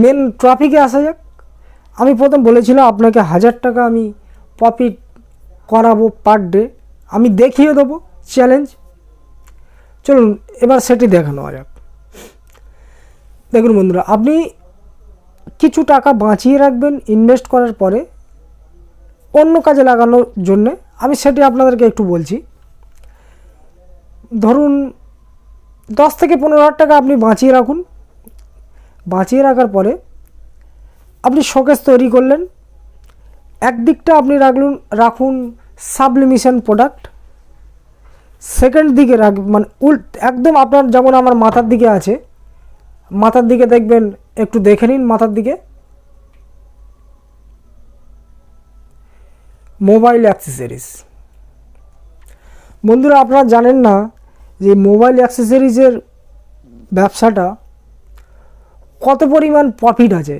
মেন টপিকে আসা যাক। আমি প্রথম বলেছিলাম আপনাকে 1000 টাকা আমি প্রফিট করাবো পার ডে, আমি দেখিয়ে দেবো, চ্যালেঞ্জ। চলুন এবার সেটি দেখানো যাক। দেখুন বন্ধুরা, আপনি কিছু টাকা বাঁচিয়ে রাখবেন ইনভেস্ট করার পরে অন্য কাজে লাগানোর জন্যে, আমি সেটি আপনাদেরকে একটু বলছি। ধরুন 10 থেকে 15,000 টাকা আপনি বাঁচিয়ে রাখুন, বাঁচিয়ে রাখার পরে আপনি শোকেস তৈরি করলেন, একদিকটা আপনি রাখুন সাবলিমেশন প্রোডাক্ট, সেকেন্ড দিকে একদম আপনার যেমন আমার মাথার দিকে আছে, মাথার দিকে দেখবেন, একটু দেখে নিন মাথার দিকে মোবাইল অ্যাক্সেসরিজ। বন্ধুরা আপনারা জানেন না যে মোবাইল অ্যাক্সেসরিজের ব্যবসাটা কত পরিমাণ প্রফিট আছে।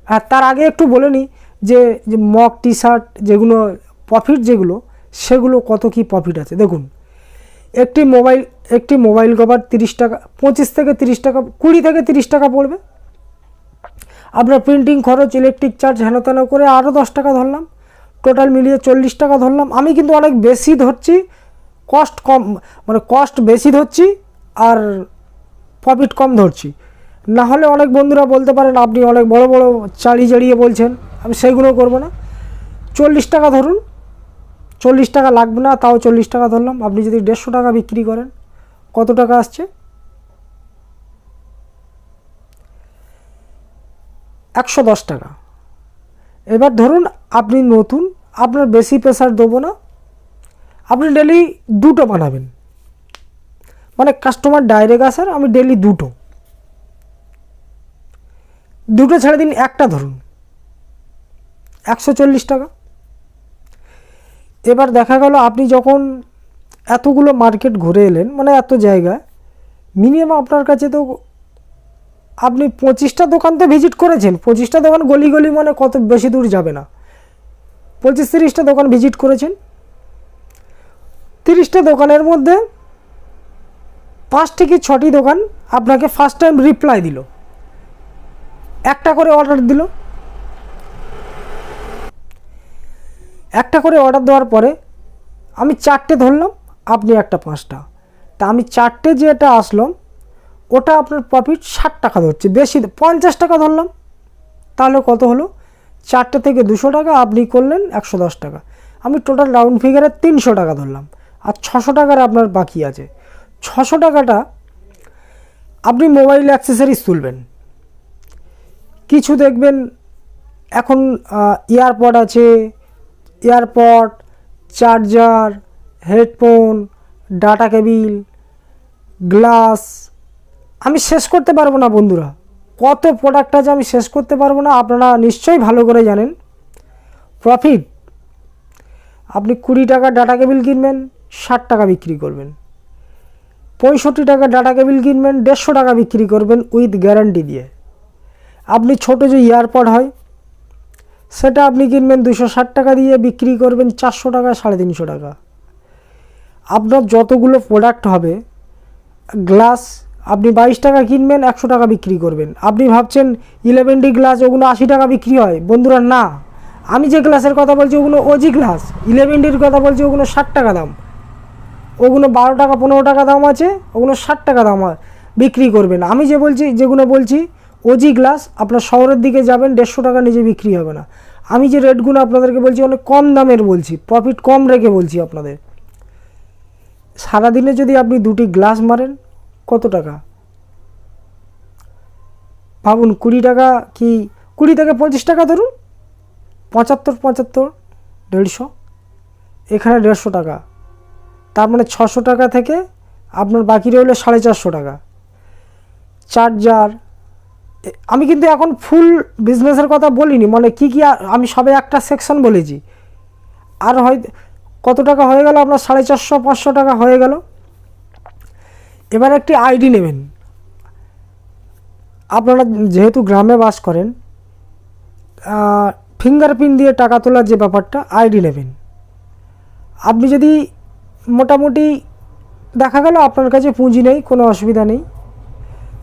আর তার আগে একটু বলে নিই যে মক টি শার্ট যেগুলো প্রফিট, সেগুলো কত কি প্রফিট আছে। দেখুন একটি মোবাইল কভার 30 টাকা, 25 থেকে 30 টাকা, 20 থেকে 30 টাকা পড়বে। আপনার প্রিন্টিং খরচ, ইলেকট্রিক চার্জ, হেন তেন করে আরও 10 টাকা ধরলাম, টোটাল মিলিয়ে 40 টাকা ধরলাম। আমি কিন্তু অনেক বেশি ধরছি, কস্ট বেশি ধরছি আর প্রফিট কম ধরছি। না হলে অনেক বন্ধুরা বলতে পারেন আপনি অনেক বড় বড় চাড়িয়ে বলছেন, আমি সেইগুলো করব না। 40 টাকা ধরুন, 40 টাকা লাগবে না, তাও 40 টাকা ধরলাম। আপনি যদি 150 টাকা বিক্রি করেন কত টাকা আসছে? 110 টাকা। এবার ধরুন আপনি নতুন, আপনার বেশি প্রেসার দেবো না, আপনি ডেলি 2টো বানাবেন, মানে কাস্টমার ডাইরেক্ট আসার, আমি ডেলি 2টো ছেড়ে দিন, একটা ধরুন 140 টাকা। এবার দেখা গেল আপনি যখন এতগুলো মার্কেট ঘুরে এলেন, মানে এত জায়গায়, মিনিমাম আপনার কাছে তো আপনি 25টা দোকান তো ভিজিট করেছেন। 25টা দোকান গলি গলি মানে কত বেশি দূর যাবে না, 25-30টা দোকান ভিজিট করেছেন। 30টা দোকানের মধ্যে 5 থেকে 6টি দোকান আপনাকে ফার্স্ট টাইম রিপ্লাই দিল, একটা করে অর্ডার দিল। একটা করে অর্ডার দেওয়ার পরে আমি 4টে ধরলাম, আপনি একটা 5টা, তা আমি 4টে যেটা আসলাম ওটা আপনার প্রফিট 60 টাকা ধরছে, বেশি 50 টাকা ধরলাম। তাহলে কত হলো? 4টে থেকে 200 টাকা, আপনি করলেন 110 টাকা। আমি টোটাল রাউন্ড ফিগারে 300 টাকা ধরলাম, আর 600 টাকার আপনার বাকি আছে। 600 টাকাটা আপনি মোবাইল অ্যাক্সেসরিজ তুলবেন, কিছু দেখবেন এখন ইয়ারপড আছে, EarPod, charger, headphone, data cable, glass, আমি শেষ করতে পারবো না বন্ধুরা, কত প্রোডাক্ট আছে আমি শেষ করতে পারবো না। আপনারা নিশ্চয়ই ভালো করে জানেন প্রফিট। আপনি 20 টাকা ডাটা কেবিল কিনবেন, 60 টাকা বিক্রি করবেন। 65 টাকা ডাটা কেবিল কিনবেন, 150 টাকা বিক্রি করবেন উইথ গ্যারান্টি দিয়ে। আপনি ছোট যে ইয়ারপড হয় সেটা আপনি কিনবেন 260 টাকা দিয়ে, বিক্রি করবেন 400 টাকা, 350 টাকা। আপনার যতগুলো প্রোডাক্ট হবে, গ্লাস আপনি 22 টাকা কিনবেন, 100 টাকা বিক্রি করবেন। আপনি ভাবছেন 11D গ্লাস ওগুলো 80 টাকা বিক্রি হয়, বন্ধুরা না, আমি যে গ্লাসের কথা বলছি ওগুলো ওজি গ্লাস। 11Dর কথা বলছি ওগুলো 60 টাকা দাম, ওগুলো 12 টাকা 15 টাকা দাম আছে, ওগুলো 60 টাকা দাম বিক্রি করবেন। আমি যে বলছি, যেগুলো বলছি ওজি গ্লাস, আপনার শহরের দিকে যাবেন 150 টাকা নিচে বিক্রি হবে না। আমি যে রেটগুলো আপনাদেরকে বলছি অনেক কম দামের বলছি, প্রফিট কম রেখে বলছি আপনাদের। সারাদিনে যদি আপনি 2টি গ্লাস মারেন কত টাকা ভাবুন? 20 টাকা কি 20 থেকে 25 টাকা ধরুন, 75 150, এখানে 150 টাকা, তার মানে 600 টাকা থেকে আপনার বাকি রইল 450 টাকা। চার্জার, আমি কিন্তু এখন ফুল বিজনেসের কথা বলিনি, মানে কি কি আমি সবে একটা সেকশন বলেছি। আর হয় কত টাকা হয়ে গেল আপনার? 450-500 টাকা হয়ে গেল। এবার একটি আইডি নেবেন, আপনারা যেহেতু গ্রামে বাস করেন, ফিঙ্গারপ্রিন্ট দিয়ে টাকা তোলার যে ব্যাপারটা, আইডি নেবেন। আপনি যদি মোটামুটি দেখা গেল আপনার কাছে পুঁজি নেই, কোনো অসুবিধা নেই,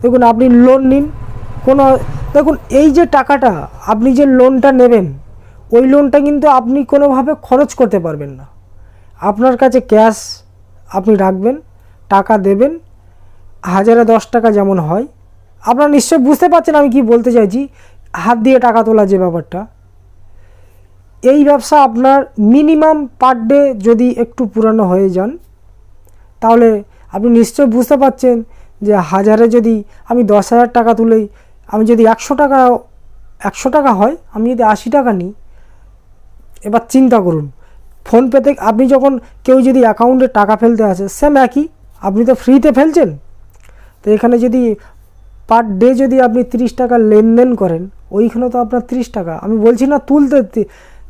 দেখুন আপনি লোন নিন, কোনো দেখুন এই যে টাকাটা আপনি যে লোনটা নেবেন, ওই লোনটা কিন্তু আপনি কোনোভাবে খরচ করতে পারবেন না। আপনার কাছে ক্যাশ আপনি রাখবেন, টাকা দেবেন, 1010 টাকা যেমন হয়। আপনারা নিশ্চয় বুঝতে পারছেন আমি কি বলতে চাইছি, হাত দিয়ে টাকা তোলা যে ব্যাপারটা। এই ব্যবসা আপনার মিনিমাম পার ডে যদি একটু পুরানো হয়ে যান, তাহলে আপনি নিশ্চয় বুঝতে পারছেন যে হাজারে যদি আমি 10,000 টাকা তুলেই, আমি যদি 100 টাকা হয়, আমি যদি 80 টাকা নিই, এবার চিন্তা করুন, ফোনপেতে আপনি যখন কেউ যদি অ্যাকাউন্টে টাকা ফেলতে আসে, সেম একই, আপনি তো ফ্রিতে ফেলছেন। তো এখানে যদি পার ডে যদি আপনি 30 টাকা লেনদেন করেন, ওইখানে তো আপনার 30 টাকা, আমি বলছি না তুলতে,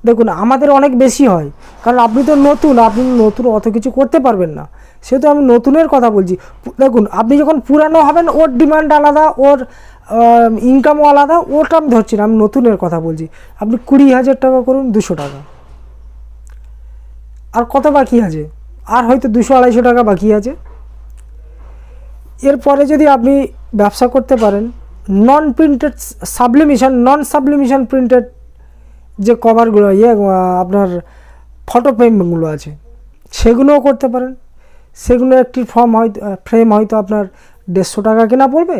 দেখুন আমাদের অনেক বেশি হয়, কারণ আপনি তো নতুন, আপনি নতুন অত কিছু করতে পারবেন না, সেহেতু আমি নতুনের কথা বলছি। দেখুন আপনি যখন পুরানো হবেন, ওর ডিমান্ড আলাদা, ওর ইনকামও আলাদা, ওটা আমি ধরছি না, আমি নতুনের কথা বলছি। আপনি 20,000 টাকা করুন, 200 টাকা, আর কত বাকি আছে? আর হয়তো 200-250 টাকা বাকি আছে। এরপরে যদি আপনি ব্যবসা করতে পারেন নন প্রিন্টেড নন সাবলিমেশন প্রিন্টেড যে কভারগুলো, আপনার ফটো ফ্রেমগুলো আছে, সেগুলোও করতে পারেন। সেগুলো একটি ফ্রেম হয়তো আপনার 150 টাকা কেনা পড়বে,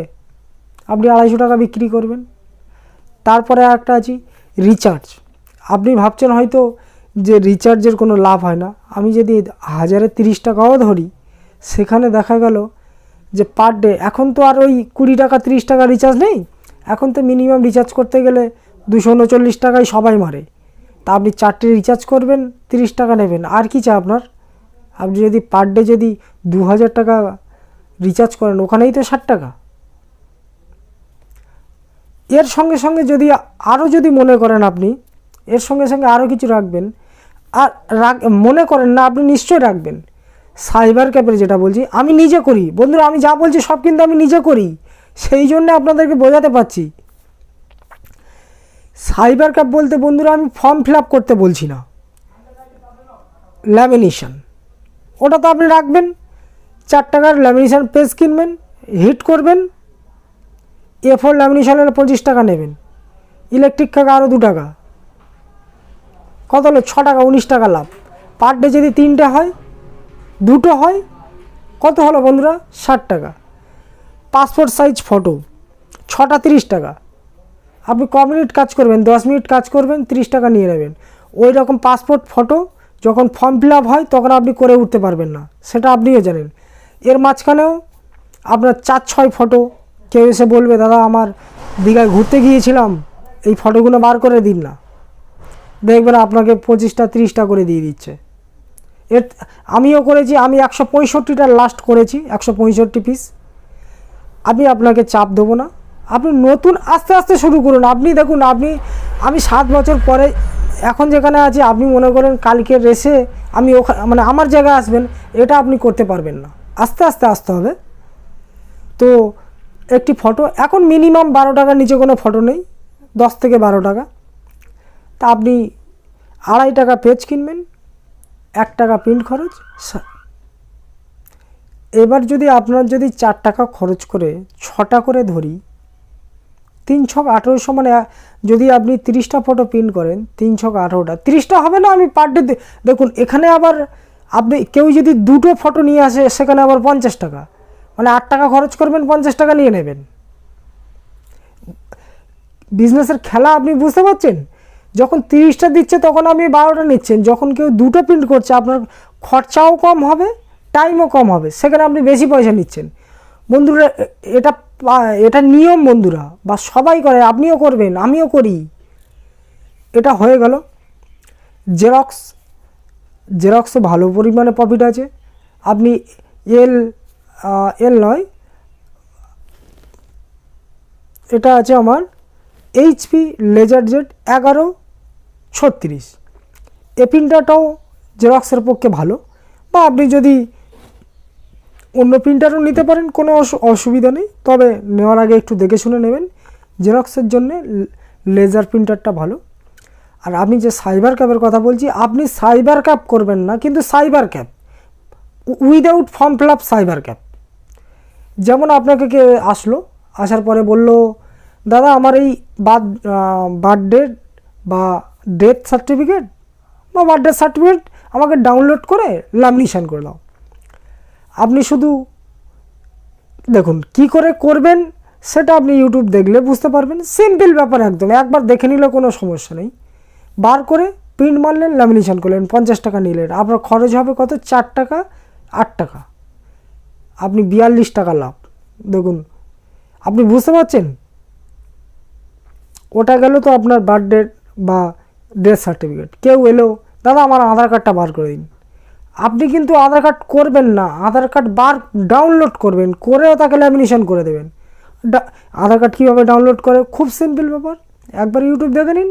আপনি 250 টাকা বিক্রি করবেন। তারপরে একটা আছে রিচার্জ। আপনি ভাবছেন হয়তো যে রিচার্জের কোনো লাভ হয় না। আমি যদি 1030 টাকাও ধরি, সেখানে দেখা গেল যে পার ডে, এখন তো আর ওই 20 টাকা 30 টাকা রিচার্জ নেই, এখন তো মিনিমাম রিচার্জ করতে গেলে 239 টাকায় সবাই মারে। তা আপনি 4টে রিচার্জ করবেন, 30 টাকা নেবেন, আর কি চাই আপনার? আপনি যদি পার ডে যদি 2000 টাকা রিচার্জ করেন, ওখানেই তো 60 টাকা। এর সঙ্গে সঙ্গে যদি আরও যদি মনে করেন আপনি এর সঙ্গে সঙ্গে আরও কিছু রাখবেন, আর মনে করেন না, আপনি নিশ্চয়ই রাখবেন সাইবার ক্যাফের, যেটা বলছি আমি নিজে করি বন্ধুরা, আমি যা বলছি সব কিন্তু আমি নিজে করি, সেই জন্য আপনাদেরকে বোঝাতে পারছি। সাইবার ক্যাফ বলতে বন্ধুরা আমি ফর্ম ফিল আপ করতে বলছি না, ল্যামিনেশন, ওটা তো আপনি রাখবেন। 4 টাকার ল্যামিনেশন পেজ কিনবেন, হিট করবেন, A4 ল্যামিনেশনের 25 টাকা নেবেন, ইলেকট্রিক টাকা আরও 2 টাকা, কত হলো? 6 টাকা, 19 টাকা লাভ। পার ডে যদি 3টে হয়, 2টো হয়, কত হলো বন্ধুরা? 60 টাকা। পাসপোর্ট সাইজ ফটো 6টা 30 টাকা। আপনি ক মিনিট কাজ করবেন? 10 মিনিট কাজ করবেন, 30 টাকা নিয়ে নেবেন। ওই রকম পাসপোর্ট ফটো যখন ফর্ম ফিল আপ হয় তখন আপনি করে উঠতে পারবেন না, সেটা আপনিও জানেন। এর মাঝখানেও আপনার 4-6 ফটো, কেউ এসে বলবে দাদা আমার দীঘায় ঘুরতে গিয়েছিলাম, এই ফটোগুলো বার করে দিন না, দেখবেন আপনাকে 25টা 30টা করে দিয়ে দিচ্ছে। এর আমিও করেছি, আমি 165টা লাস্ট করেছি, 165 পিস। আপনাকে চাপ দেবো না, আপনি নতুন আস্তে আস্তে শুরু করুন। আপনি দেখুন, আমি 7 বছর পরে এখন যেখানে আছি, আপনি মনে করেন কালকের রেসে আমি মানে আমার জায়গায় আসবেন, এটা আপনি করতে পারবেন না, আস্তে আস্তে আসতে হবে। তো একটি ফটো এখন মিনিমাম 12 টাকার নিচে কোনো ফটো নেই, 10 থেকে 12 টাকা। তা আপনি 2.5 টাকা পেজ কিনবেন, 1 টাকা প্রিন্ট খরচ। এবার যদি আপনার যদি 4 টাকা খরচ করে 6টা করে ধরি, 3 ছক 1800, মানে যদি আপনি 30টা ফটো প্রিন্ট করেন, 3 ছক 18টা, 30টা হবে না। আমি পার ডে দেখুন, এখানে আবার আপনি কেউ যদি 2টো ফটো নিয়ে আসে, সেখানে আবার 50 টাকা, মানে 8 টাকা খরচ করবেন, 50 টাকা নিয়ে নেবেন। বিজনেসের খেলা আপনি বুঝতে পারছেন? যখন 30টা দিচ্ছে তখন আপনি 12টা নিচ্ছেন, যখন কেউ 2টো প্রিন্ট করছে আপনার খরচাও কম হবে, টাইমও কম হবে, সেখানে আপনি বেশি পয়সা নিচ্ছেন। বন্ধুরা এটা নিয়ম বন্ধুরা, বা সবাই করে, আপনিও করবেন, আমিও করি। এটা হয়ে গেল। জেরক্সও ভালো পরিমাণে প্রফিট আছে। আপনি এল নয়, এটা আছে আমার HP LaserJet 1136, এই প্রিন্টারটাও জেরক্সের পক্ষে ভালো। বা আপনি যদি অন্য প্রিন্টারও নিতে পারেন, কোনো অসুবিধা নেই, তবে নেওয়ার আগে একটু দেখে শুনে নেবেন। জেরক্সের জন্য লেজার প্রিন্টারটা ভালো। আর আমি যে সাইবার ক্যাফের কথা বলছি, আপনি সাইবার ক্যাফ করবেন না, কিন্তু cyber cafe without form fill up cyber cafe. যেমন আপনাকে কে আসার পরে বলল দাদা আমার এই বার্থডে বা ডেথ সার্টিফিকেট বা বার্থডে সার্টিফিকেট আমাকে ডাউনলোড করে ল্যামিনেশন করে দাও। আপনি শুধু দেখুন কি করে করবেন, সেটা আপনি ইউটিউব দেখলে বুঝতে পারবেন। সিম্পল ব্যাপার একদম, একবার দেখে নিলে কোনো সমস্যা নেই। বার করে প্রিন্ট মারলেন, ল্যামিনেশন করলেন, 50 টাকা নিলেন, আপনার খরচ হবে কত? 4 টাকা 8 টাকা, আপনি 42 টাকা লাভ। দেখুন আপনি বুঝতে পারছেন? ওটা গেল তো আপনার বার্থডে বা ডেথ সার্টিফিকেট। কেউ এলো দাদা আমার আধার কার্ডটা বার করে দিন, আপনি কিন্তু আধার কার্ড করবেন না, আধার কার্ড ডাউনলোড করবেন, করেও তাকে ল্যামিনেশন করে দেবেন। আধার কার্ড কীভাবে ডাউনলোড করে? খুব সিম্পল ব্যাপার, একবার ইউটিউব দেখে নিন,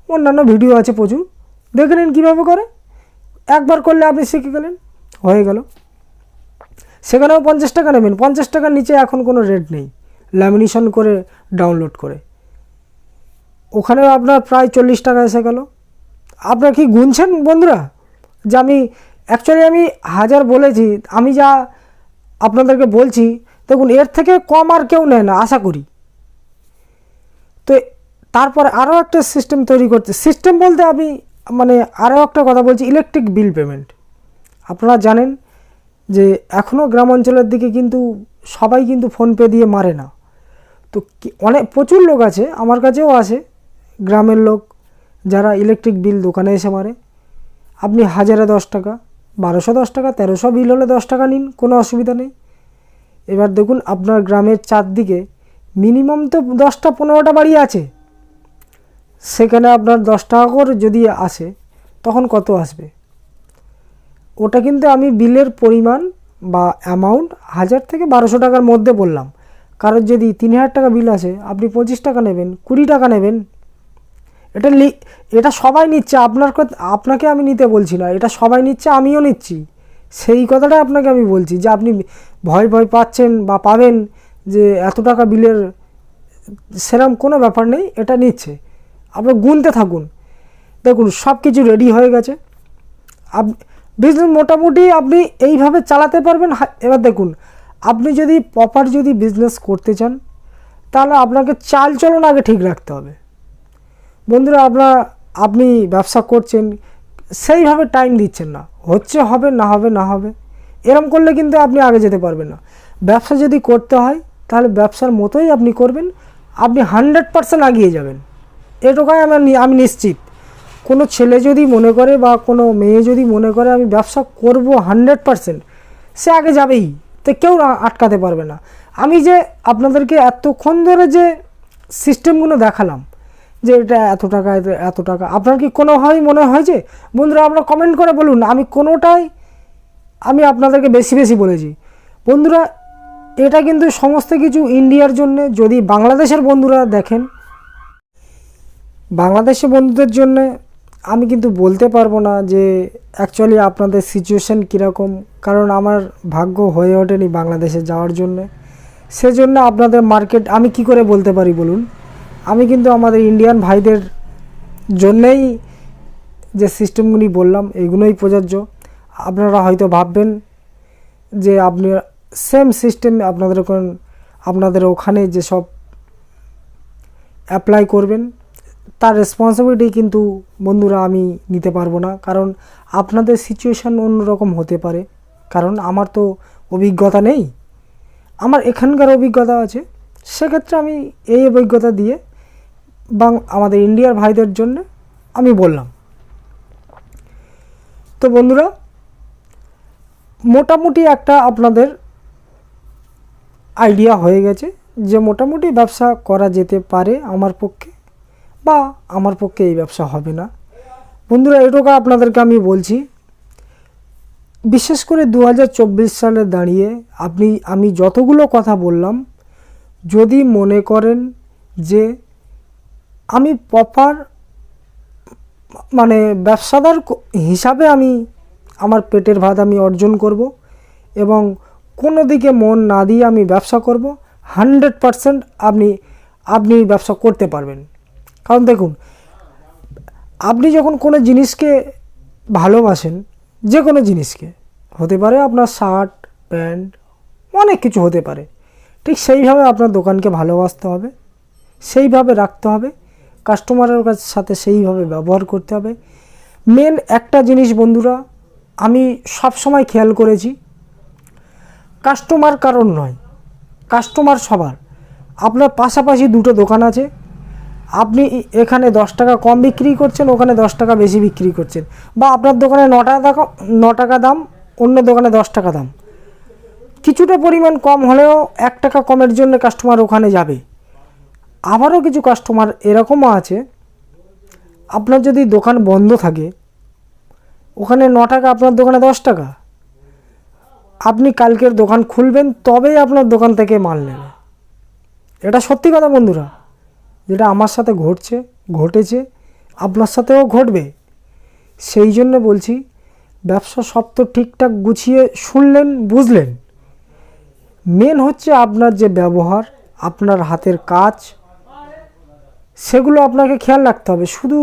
অন্যান্য ভিডিও আছে প্রচুর, দেখে নিন কীভাবে করে। একবার করলে আপনি শিখে গেলেন, হয়ে গেল। সেখানেও 50 টাকা নেবেন, 50 টাকার নিচে এখন কোনো রেট নেই ল্যামিনেশন করে ডাউনলোড করে। ওখানেও আপনার প্রায় 40 টাকা এসে গেল। আপনারা কি গুনছেন বন্ধুরা? যে আমি 1000 বলেছি, আমি যা আপনাদেরকে বলছি, দেখুন এর থেকে কম আর কেউ নেয় না আশা করি। তো তারপরে আরও একটা সিস্টেম তৈরি করতে, সিস্টেম বলতে আমি মানে আরও একটা কথা বলছি, ইলেকট্রিক বিল পেমেন্ট। আপনারা জানেন যে এখনও গ্রাম অঞ্চলের দিকে কিন্তু সবাই কিন্তু ফোনপে দিয়ে মারে না। তো প্রচুর লোক আছে, আমার কাছেও আসে গ্রামের লোক, যারা ইলেকট্রিক বিল দোকানে এসে মারে। আপনি 1010 টাকা, 1210 টাকা, 1300 বিল হলে 10 টাকা নিন, কোনো অসুবিধা নেই। এবার দেখুন আপনার গ্রামের চারদিকে মিনিমাম তো 10টা-15টা বাড়ি আছে, সেখানে আপনার 10 টাকা করে যদি আসে তখন কত আসবে? ওটা কিন্তু আমি বিলের পরিমাণ বা অ্যামাউন্ট 1000 থেকে 1200 টাকার মধ্যে বললাম। কারোর যদি 3000 টাকা বিল আসে, আপনি 25 টাকা নেবেন, 20 টাকা নেবেন। এটা সবাই নিচ্ছে, আপনাকে আমি নিতে বলছি না, এটা সবাই নিচ্ছে, আমিও নিচ্ছি। সেই কথাটাই আপনাকে আমি বলছি যে আপনি ভয় পাচ্ছেন বা পাবেন যে এত টাকা বিলের, সেরকম কোনো ব্যাপার নেই, এটা নিচ্ছে। আপনি গুনতে থাকুন, দেখুন সব কিছু রেডি হয়ে গেছে। বিজনেস মোটামুটি আপনি এইভাবে চালাতে পারবেন। এবার দেখুন, আপনি যদি প্রপার যদি বিজনেস করতে চান, তাহলে আপনাকে চাল চলন আগে ঠিক রাখতে হবে। বন্ধুরা, আপনি ব্যবসা করছেন, সেইভাবে টাইম দিচ্ছেন না, হচ্ছে হবে, না হবে না হবে, এরম করলে কিন্তু আপনি আগে যেতে পারবেন না। ব্যবসা যদি করতে হয় তাহলে ব্যবসার মতোই আপনি করবেন, আপনি 100% এগিয়ে যাবেন, এটুকুই আমি নিশ্চিত। কোনো ছেলে যদি মনে করে বা কোনো মেয়ে যদি মনে করে আমি ব্যবসা করব 100%, সে আগে যাবেই, তো কেউ আটকাতে পারবে না। আমি যে আপনাদেরকে এতক্ষণ ধরে যে সিস্টেমগুলো দেখালাম, যে এটা এত টাকা, এটা এত টাকা, আপনার কি কোনোভাবেই মনে হয়? যে বন্ধুরা আপনারা কমেন্ট করে বলুন, আমি আপনাদেরকে বেশি বলেছি। বন্ধুরা, এটা কিন্তু সমস্ত কিছু ইন্ডিয়ার জন্য। যদি বাংলাদেশের বন্ধুরা দেখেন, বাংলাদেশের বন্ধুদের জন্য আমি কিন্তু বলতে পারবো না যে অ্যাকচুয়ালি আপনাদের সিচুয়েশান কীরকম, কারণ আমার ভাগ্য হয়ে ওঠেনি বাংলাদেশে যাওয়ার জন্যে। সেজন্য আপনাদের মার্কেট আমি কি করে বলতে পারি বলুন? আমি কিন্তু আমাদের ইন্ডিয়ান ভাইদের জন্যেই যে সিস্টেমগুলি বললাম, এগুলোই প্রযোজ্য। আপনারা হয়তো ভাববেন যে আপনি সেম সিস্টেম আপনাদের ওখানে যেসব অ্যাপ্লাই করবেন, তার রেসপন্সিবিলিটি কিন্তু বন্ধুরা আমি নিতে পারবো না, কারণ আপনাদের সিচুয়েশান অন্যরকম হতে পারে। কারণ আমার তো অভিজ্ঞতা নেই, আমার এখানকার অভিজ্ঞতা আছে। সেক্ষেত্রে আমি এই অভিজ্ঞতা দিয়ে আমাদের ইন্ডিয়ার ভাইদের জন্য আমি বললাম। তো বন্ধুরা, মোটামুটি একটা আপনাদের আইডিয়া হয়ে গেছে যে মোটামুটি ব্যবসা করা যেতে পারে আমার পক্ষে, বা আমার পক্ষে এই ব্যবসা হবে না। বন্ধুরা, এটুকু আপনাদেরকে আমি বলছি। বিশেষ করে 2024 সালে দাঁড়িয়ে আমি যতগুলো কথা বললাম, যদি মনে করেন যে আমি প্রপার ব্যবসাদার হিসাবে আমার পেটের ভাত আমি অর্জন করব এবং কোনো দিকে মন না দিয়ে আমি ব্যবসা করব, 100% আপনি ব্যবসা করতে পারবেন। কারণ দেখুন, আপনি যখন কোনো জিনিসকে ভালোবাসেন, যে কোনো জিনিসকে, হতে পারে আপনার শার্ট প্যান্ট, অনেক কিছু হতে পারে, ঠিক সেইভাবে আপনার দোকানকে ভালোবাসতে হবে, সেইভাবে রাখতে হবে, কাস্টমারের সাথে সেইভাবে ব্যবহার করতে হবে। মেন একটা জিনিস বন্ধুরা আমি সব সময় খেয়াল করেছি, কাস্টমার কারণ নয়, কাস্টমার সবার। আপনার পাশাপাশি দুটো দোকান আছে, আপনি এখানে 10 টাকা কম বিক্রি করছেন, ওখানে 10 টাকা বেশি বিক্রি করছেন, বা আপনার দোকানে 9 টাকা দাম, অন্য দোকানে 10 টাকা দাম, কিছুটা পরিমাণ কম হলেও 1 টাকা কমের জন্য কাস্টমার ওখানে যাবে। আবারও কিছু কাস্টমার এরকমও আছে, আপনার যদি দোকান বন্ধ থাকে, ওখানে 9 টাকা, আপনার দোকানে 10 টাকা, আপনি কালকের দোকান খুলবেন তবেই আপনার দোকান থেকে মাল নেবে। এটা সত্যি কথা বন্ধুরা, যেটা আমার সাথে ঘটেছে, আপনার সাথেও ঘটবে। সেই জন্য বলছি, ব্যবসা সব তো ঠিকঠাক গুছিয়ে শুনলেন, বুঝলেন। মেন হচ্ছে আপনার যে ব্যবহার, আপনার হাতের কাজ, সেগুলো আপনাকে খেয়াল রাখতে হবে। শুধু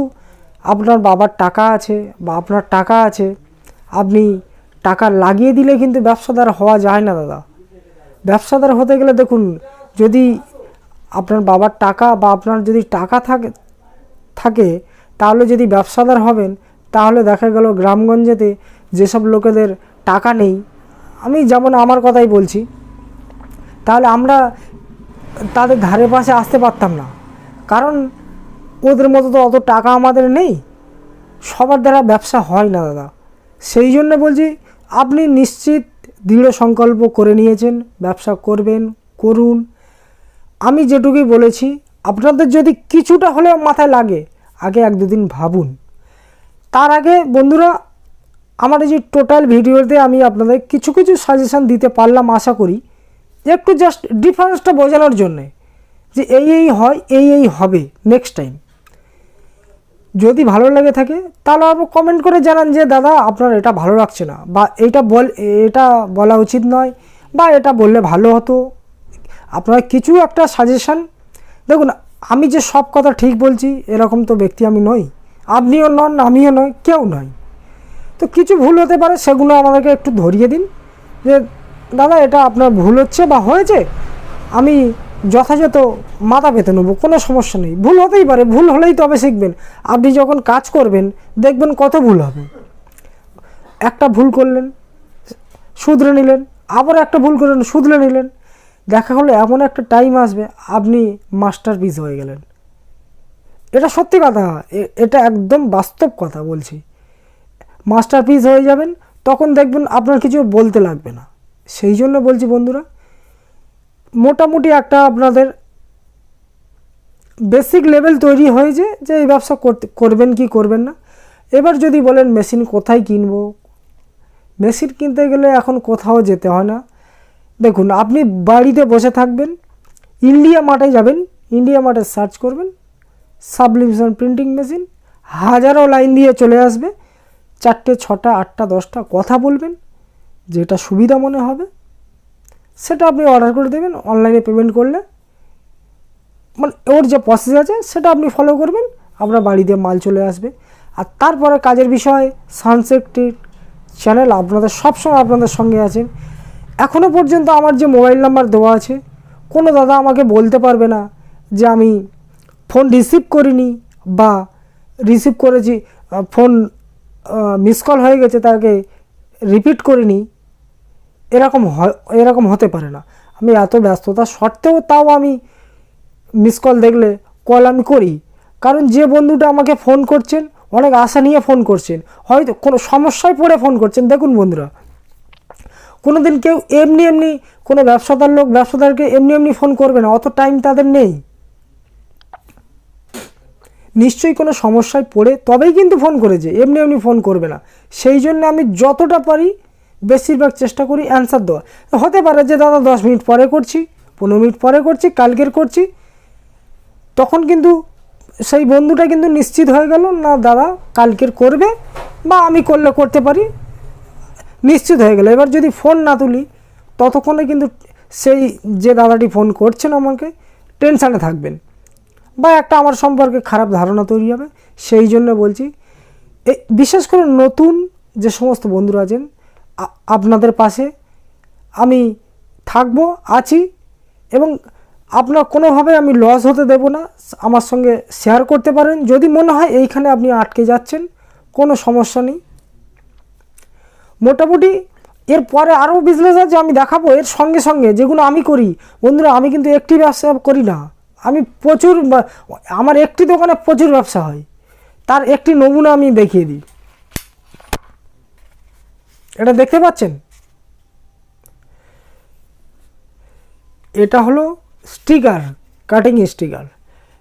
আপনার বাবার টাকা আছে বা আপনার টাকা আছে, আপনি টাকা লাগিয়ে দিলে কিন্তু ব্যবসাদার হওয়া যায় না দাদা। ব্যবসাদার হতে গেলে দেখুন, যদি আপনার বাবার টাকা বা আপনার যদি টাকা থাকে তাহলে যদি ব্যবসাদার হবেন, তাহলে দেখা গেল গ্রামগঞ্জেতে যেসব লোকেদের টাকা নেই, আমি যেমন আমার কথাই বলছি, তাহলে আমরা তাদের ধারে পাশে আসতে পারতাম না। কারণ ওদের মতো তো অত টাকা আমাদের নেই, সবার দ্বারা ব্যবসা হয় না দাদা। সেই জন্য বলছি, আপনি নিশ্চিত দৃঢ় সংকল্প করে নিয়েছেন ব্যবসা করবেন, করুন। আমি যেটুকুই বলেছি, আপনাদের যদি কিছুটা হলেও মাথায় লাগে, আগে 1-2 দিন ভাবুন। তার আগে বন্ধুরা, আমার এই যে টোটাল ভিডিওতে আমি আপনাদের কিছু কিছু সাজেশান দিতে পারলাম, আশা করি যে একটু জাস্ট ডিফারেন্সটা বোঝানোর জন্যে, যে এই হয়, এই হবে নেক্সট টাইম। যদি ভালো লেগে থাকে তাহলে আপনি কমেন্ট করে জানান যে দাদা আপনার এটা ভালো লাগছে না, বা এটা বলা উচিত নয়, বা এটা বললে ভালো হতো। আপনার কিছু একটা সাজেশান। দেখুন, আমি যে সব কথা ঠিক বলছি এরকম তো ব্যক্তি আমি নই, আপনিও নন, আমিও নই, কেউ নয়। তো কিছু ভুল হতে পারে, সেগুলো আমাদেরকে একটু ধরিয়ে দিন যে দাদা এটা আপনার ভুল হচ্ছে বা হয়েছে, আমি যথাযথ মাথা পেতে নেবো, কোনো সমস্যা নেই। ভুল হতেই পারে, ভুল হলেই তবে শিখবেন। আপনি যখন কাজ করবেন দেখবেন কত ভুল হবে। একটা ভুল করলেন, শুধরে নিলেন, আবার একটা ভুল করলেন, শুধরে নিলেন, দেখা হলো এমন একটা টাইম আসবে আপনি মাস্টারপিস হয়ে গেলেন। এটা সত্যি কথা, এটা একদম বাস্তব কথা বলছি। মাস্টারপিস হয়ে যাবেন, তখন দেখবেন আপনার কিছু বলতে লাগবে না। সেই জন্য বলছি বন্ধুরা, মোটামুটি একটা আপনাদের বেসিক লেভেল তৈরি হয়েছে যে এই ব্যবসা করবেন কি করবেন না। এবার যদি বলেন মেশিন কোথায় কিনবো, মেশিন কিনতে গেলে এখন কোথাও যেতে হয় না। দেখুন, আপনি বাড়িতে বসে থাকবেন, ইন্ডিয়া মার্টে যাবেন, ইন্ডিয়া মার্টে সার্চ করবেন সাবলিমেশন প্রিন্টিং মেশিন, হাজারো লাইন দিয়ে চলে আসবে। 4টে 6টা 8টা 10টা কথা বলবেন, যেটা সুবিধা মনে হবে সেটা আপনি অর্ডার করে দেবেন। অনলাইনে পেমেন্ট করলে মানে ওর যে প্রসেস আছে সেটা আপনি ফলো করবেন, আপনার বাড়িতে মাল চলে আসবে। আর তারপরে কাজের বিষয়, সানসেক্টিভ চ্যানেল আপনাদের সবসময় আপনাদের সঙ্গে আছে। এখনও পর্যন্ত আমার যে মোবাইল নাম্বার দেওয়া আছে, কোনো দাদা আমাকে বলতে পারবে না যে আমি ফোন রিসিভ করিনি, বা রিসিভ করেছি ফোন মিস কল হয়ে গেছে তাকে রিপিট করিনি। এরকম হতে পারে না। আমি এত ব্যস্ততা সত্ত্বেও তাও আমি মিস কল দেখলে কল আমি করি, কারণ যে বন্ধুটা আমাকে ফোন করছেন অনেক আশা নিয়ে ফোন করছেন, হয়তো কোনো সমস্যায় পড়ে ফোন করছেন। দেখুন বন্ধুরা, কোনো দিন কেউ এমনি কোনো ব্যবসাদারকে এমনি ফোন করবে না, অত টাইম তাদের নেই। নিশ্চয়ই কোনো সমস্যায় পড়ে তবেই কিন্তু ফোন করেছে, এমনি ফোন করবে না। সেই জন্য আমি যতটা পারি বেশিরভাগ চেষ্টা করি অ্যান্সার দেওয়া। হতে পারে যে দাদা 10 মিনিট পরে করছি, 15 মিনিট পরে করছি, কালকের করছি, তখন কিন্তু সেই বন্ধুটা কিন্তু নিশ্চিত হয়ে গেল না দাদা কালকের করবে, বা আমি করলে করতে পারি, নিশ্চিত হয়ে গেল। এবার যদি ফোন না তুলি ততক্ষণে কিন্তু সেই যে দাদাটি ফোন করছেন আমাকে টেনশানে থাকবেন, বা একটা আমার সম্পর্কে খারাপ ধারণা তৈরি হবে। সেই জন্য বলছি, বিশেষ করে নতুন যে সমস্ত বন্ধুরা আছেন, আপনাদের পাশে আমি থাকবো, আছি, এবং আপনার কোনোভাবে আমি লস হতে দেব না। আমার সঙ্গে শেয়ার করতে পারেন, যদি মনে হয় এইখানে আপনি আটকে যাচ্ছেন, কোনো সমস্যা নেই। মোটামুটি এরপরে আরও বিজনেস আছে আমি দেখাবো এর সঙ্গে সঙ্গে, যেগুলো আমি করি। বন্ধুরা, আমি কিন্তু একটি ব্যবসা করি না, আমি আমার একটি দোকানে প্রচুর ব্যবসা হয়। তার একটি নমুনা আমি দেখিয়ে দিই। এটা দেখতে পাচ্ছেন, এটা হলো স্টিকার, কাটিং স্টিকার।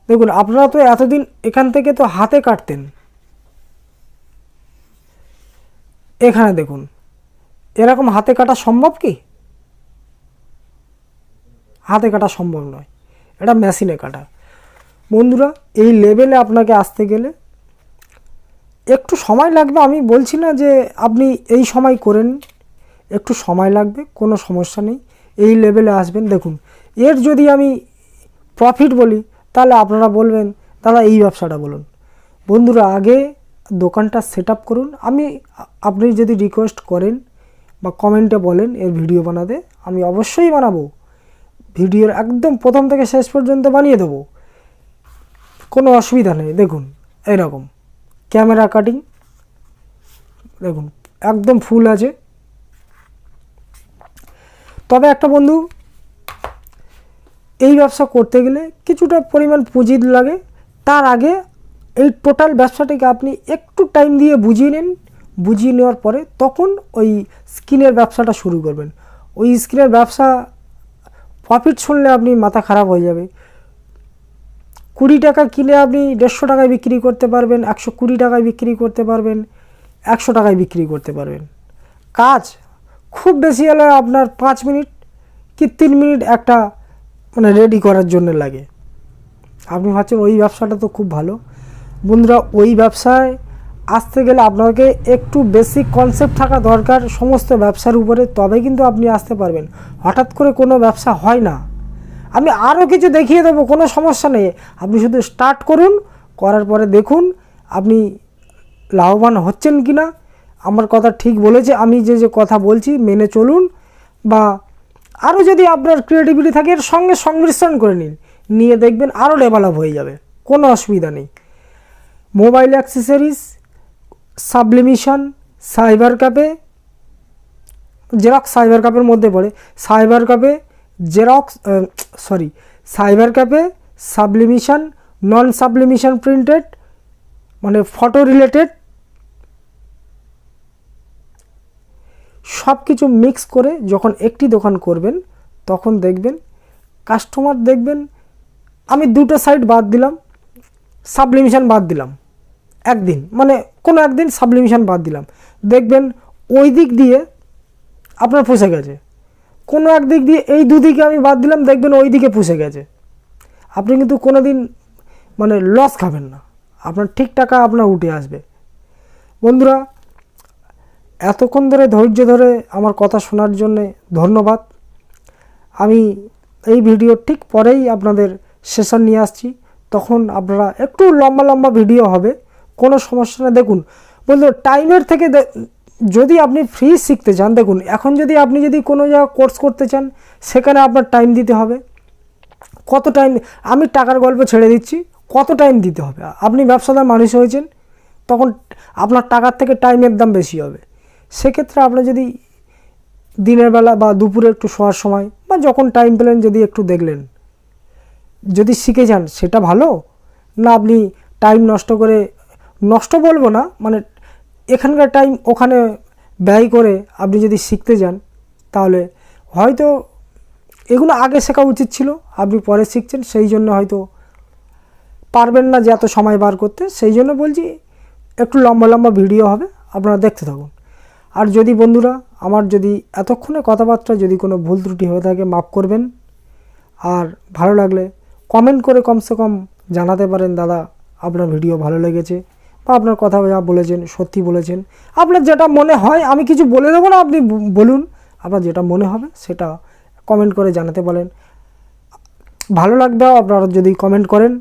দেখুন, আপনারা তো এতদিন এখান থেকে তো হাতে কাটতেন, এখানে দেখুন এরকম হাতে কাটা সম্ভব কি? হাতে কাটা সম্ভব নয়, এটা মেশিনে কাটা। বন্ধুরা, এই লেভেলে আপনাকে আসতে গেলে একটু সময় লাগবে। আমি বলছি না যে আপনি এই সময় করেন, একটু সময় লাগবে, কোনো সমস্যা নেই। এই লেভেলে আসবেন। দেখুন, এর যদি আমি প্রফিট বলি তাহলে আপনারা বলবেন দাদা এই ব্যবসাটা বলুন। বন্ধুরা, আগে দোকানটা সেট আপ করুন। আপনি যদি রিকোয়েস্ট করেন বা কমেন্টে বলেন এর ভিডিও বানাতে, আমি অবশ্যই বানাবো। ভিডিওর একদম প্রথম থেকে শেষ পর্যন্ত বানিয়ে দেবো, কোনো অসুবিধা নেই। দেখুন, এরকম ক্যামেরা কাটিং, দেখুন একদম ফুল আছে। তবে একটা বন্ধু, এই ব্যবসা করতে গেলে কিছুটা পরিমাণ পুঁজি লাগে, তার আগে এই টোটাল ব্যবসাটাকে আপনি একটু টাইম দিয়ে বুঝিয়ে নিন, বুঝিয়ে নেওয়ার পরে তখন ওই স্কিনের ব্যবসাটা শুরু করবেন। ওই স্কিনের ব্যবসা প্রফিট শুনলে আপনি মাথা খারাপ হয়ে যাবে। 20 টাকা কিনে আপনি 150 টাকায় বিক্রি করতে পারবেন, 120 টাকায় বিক্রি করতে পারবেন, 100 টাকায় বিক্রি করতে পারবেন। কাজ খুব বেশি হলে আপনার 5 মিনিট কি 3 মিনিট একটা মানে রেডি করার জন্য লাগে। আপনি ভাবছেন ওই ব্যবসাটা তো খুব ভালো। বন্ধুরা, ওই ব্যবসায় আসতে গেলে আপনাকে একটু বেসিক কনসেপ্ট থাকা দরকার সমস্ত ব্যবসার উপরে, তবে কিন্তু আপনি আসতে পারবেন। হঠাৎ করে কোনো ব্যবসা হয় না। আমি আরও কিছু দেখিয়ে দেবো, কোনো সমস্যা নেই, আপনি শুধু স্টার্ট করুন, করার পরে দেখুন আপনি লাভবান হচ্ছেন কি না। আমার কথা ঠিক বলেছে, আমি যে যে কথা বলছি মেনে চলুন, বা আরও যদি আপনার ক্রিয়েটিভিটি থাকে এর সঙ্গে সংমিশ্রণ করে নিন, নিয়ে দেখবেন আরও ডেভেলপ হয়ে যাবে, কোনো অসুবিধা নেই। Mobile accessories, sublimation, cyber cafe, xerox cyber ক্যাফের মধ্যে পড়ে। Cyber cafe, cyber cafe, sublimation, non sublimation printed, মানে ফটো রিলেটেড সব কিছু মিক্স করে যখন একটি দোকান করবেন তখন দেখবেন কাস্টমার, দেখবেন আমি দুটো সাইড বাদ দিলাম, সাবলিমেশন বাদ দিলাম একদিন, মানে কোনো একদিন সাবলিমেশন বাদ দিলাম, দেখবেন ওই দিক দিয়ে আপনার পুষে গেছে। কোনো একদিক দিয়ে এই দুদিকে আমি বাদ দিলাম, দেখবেন ওই দিকে পুষে গেছে। আপনি কিন্তু কোনো দিন মানে লস খাবেন না, আপনার ঠিক টাকা আপনার উঠে আসবে। বন্ধুরা, এতক্ষণ ধরে ধৈর্য ধরে আমার কথা শোনার জন্যে ধন্যবাদ। আমি এই ভিডিও ঠিক পরেই আপনাদের সেশন নিয়ে আসছি, তখন আপনারা একটু লম্বা লম্বা ভিডিও হবে, কোনো সমস্যা না। দেখুন বন্ধু, টাইমের থেকে যদি আপনি ফ্রি শিখতে চান, দেখুন এখন যদি আপনি যদি কোনো জায়গায় কোর্স করতে চান সেখানে আপনার টাইম দিতে হবে। কত টাইম, আমি টাকার গল্প ছেড়ে দিচ্ছি, কত টাইম দিতে হবে। আপনি ব্যবসাদার মানুষ হয়েছেন, তখন আপনার টাকার থেকে টাইমের দাম বেশি হবে। সেক্ষেত্রে আপনি যদি দিনের বেলা বা দুপুরে একটু শোয়ার সময় বা যখন টাইম পেলেন যদি একটু দেখলেন, যদি শিখে যান সেটা ভালো না। আপনি টাইম নষ্ট করে, নষ্ট বলবো না, মানে এখানকার টাইম ওখানে ব্যয় করে আপনি যদি শিখতে যান তাহলে হয়তো এগুলো আগে শেখা উচিত ছিল, আপনি পরে শিখছেন, সেই জন্য হয়তো পারবেন না যে এত সময় বার করতে। সেই জন্য বলছি একটু লম্বা লম্বা ভিডিও হবে, আপনারা দেখতে থাকুন। আর যদি বন্ধুরা আমার যদি এতক্ষণে কথাবার্তা যদি কোনো ভুল ত্রুটি হয়ে থাকে মাফ করবেন। আর ভালো লাগলে কমেন্ট করে কমসে কম জানাতে পারেন, দাদা আপনার ভিডিও ভালো লেগেছে, বা আপনার কথা যা বলেছেন সত্যি বলেছেন। আপনার যেটা মনে হয়, আমি কিছু বলে দেবো না, আপনি বলুন, আপনার যেটা মনে হবে সেটা কমেন্ট করে জানাতে বলেন। ভালো লাগবে আপনারা যদি কমেন্ট করেন,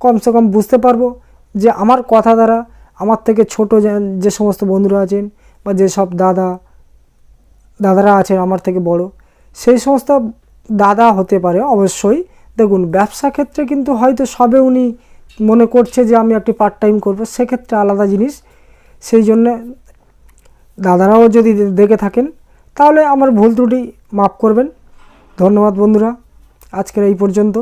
কমসে কম বুঝতে পারবো যে আমার কথা দ্বারা আমার থেকে ছোট যে সমস্ত বন্ধুরা আছেন বা যেসব দাদারা আছেন আমার থেকে বড়, সেই সমস্ত দাদা হতে পারে অবশ্যই। দেখুন ব্যবসা ক্ষেত্রে কিন্তু হয়তো সবে উনি মনে করছে যে আমি একটি পার্ট টাইম করবো, সেক্ষেত্রে আলাদা জিনিস। সেই জন্যে দাদারাও যদি দেখে থাকেন তাহলে আমার ভুল ত্রুটি মাফ করবেন। ধন্যবাদ বন্ধুরা, আজকের এই পর্যন্ত।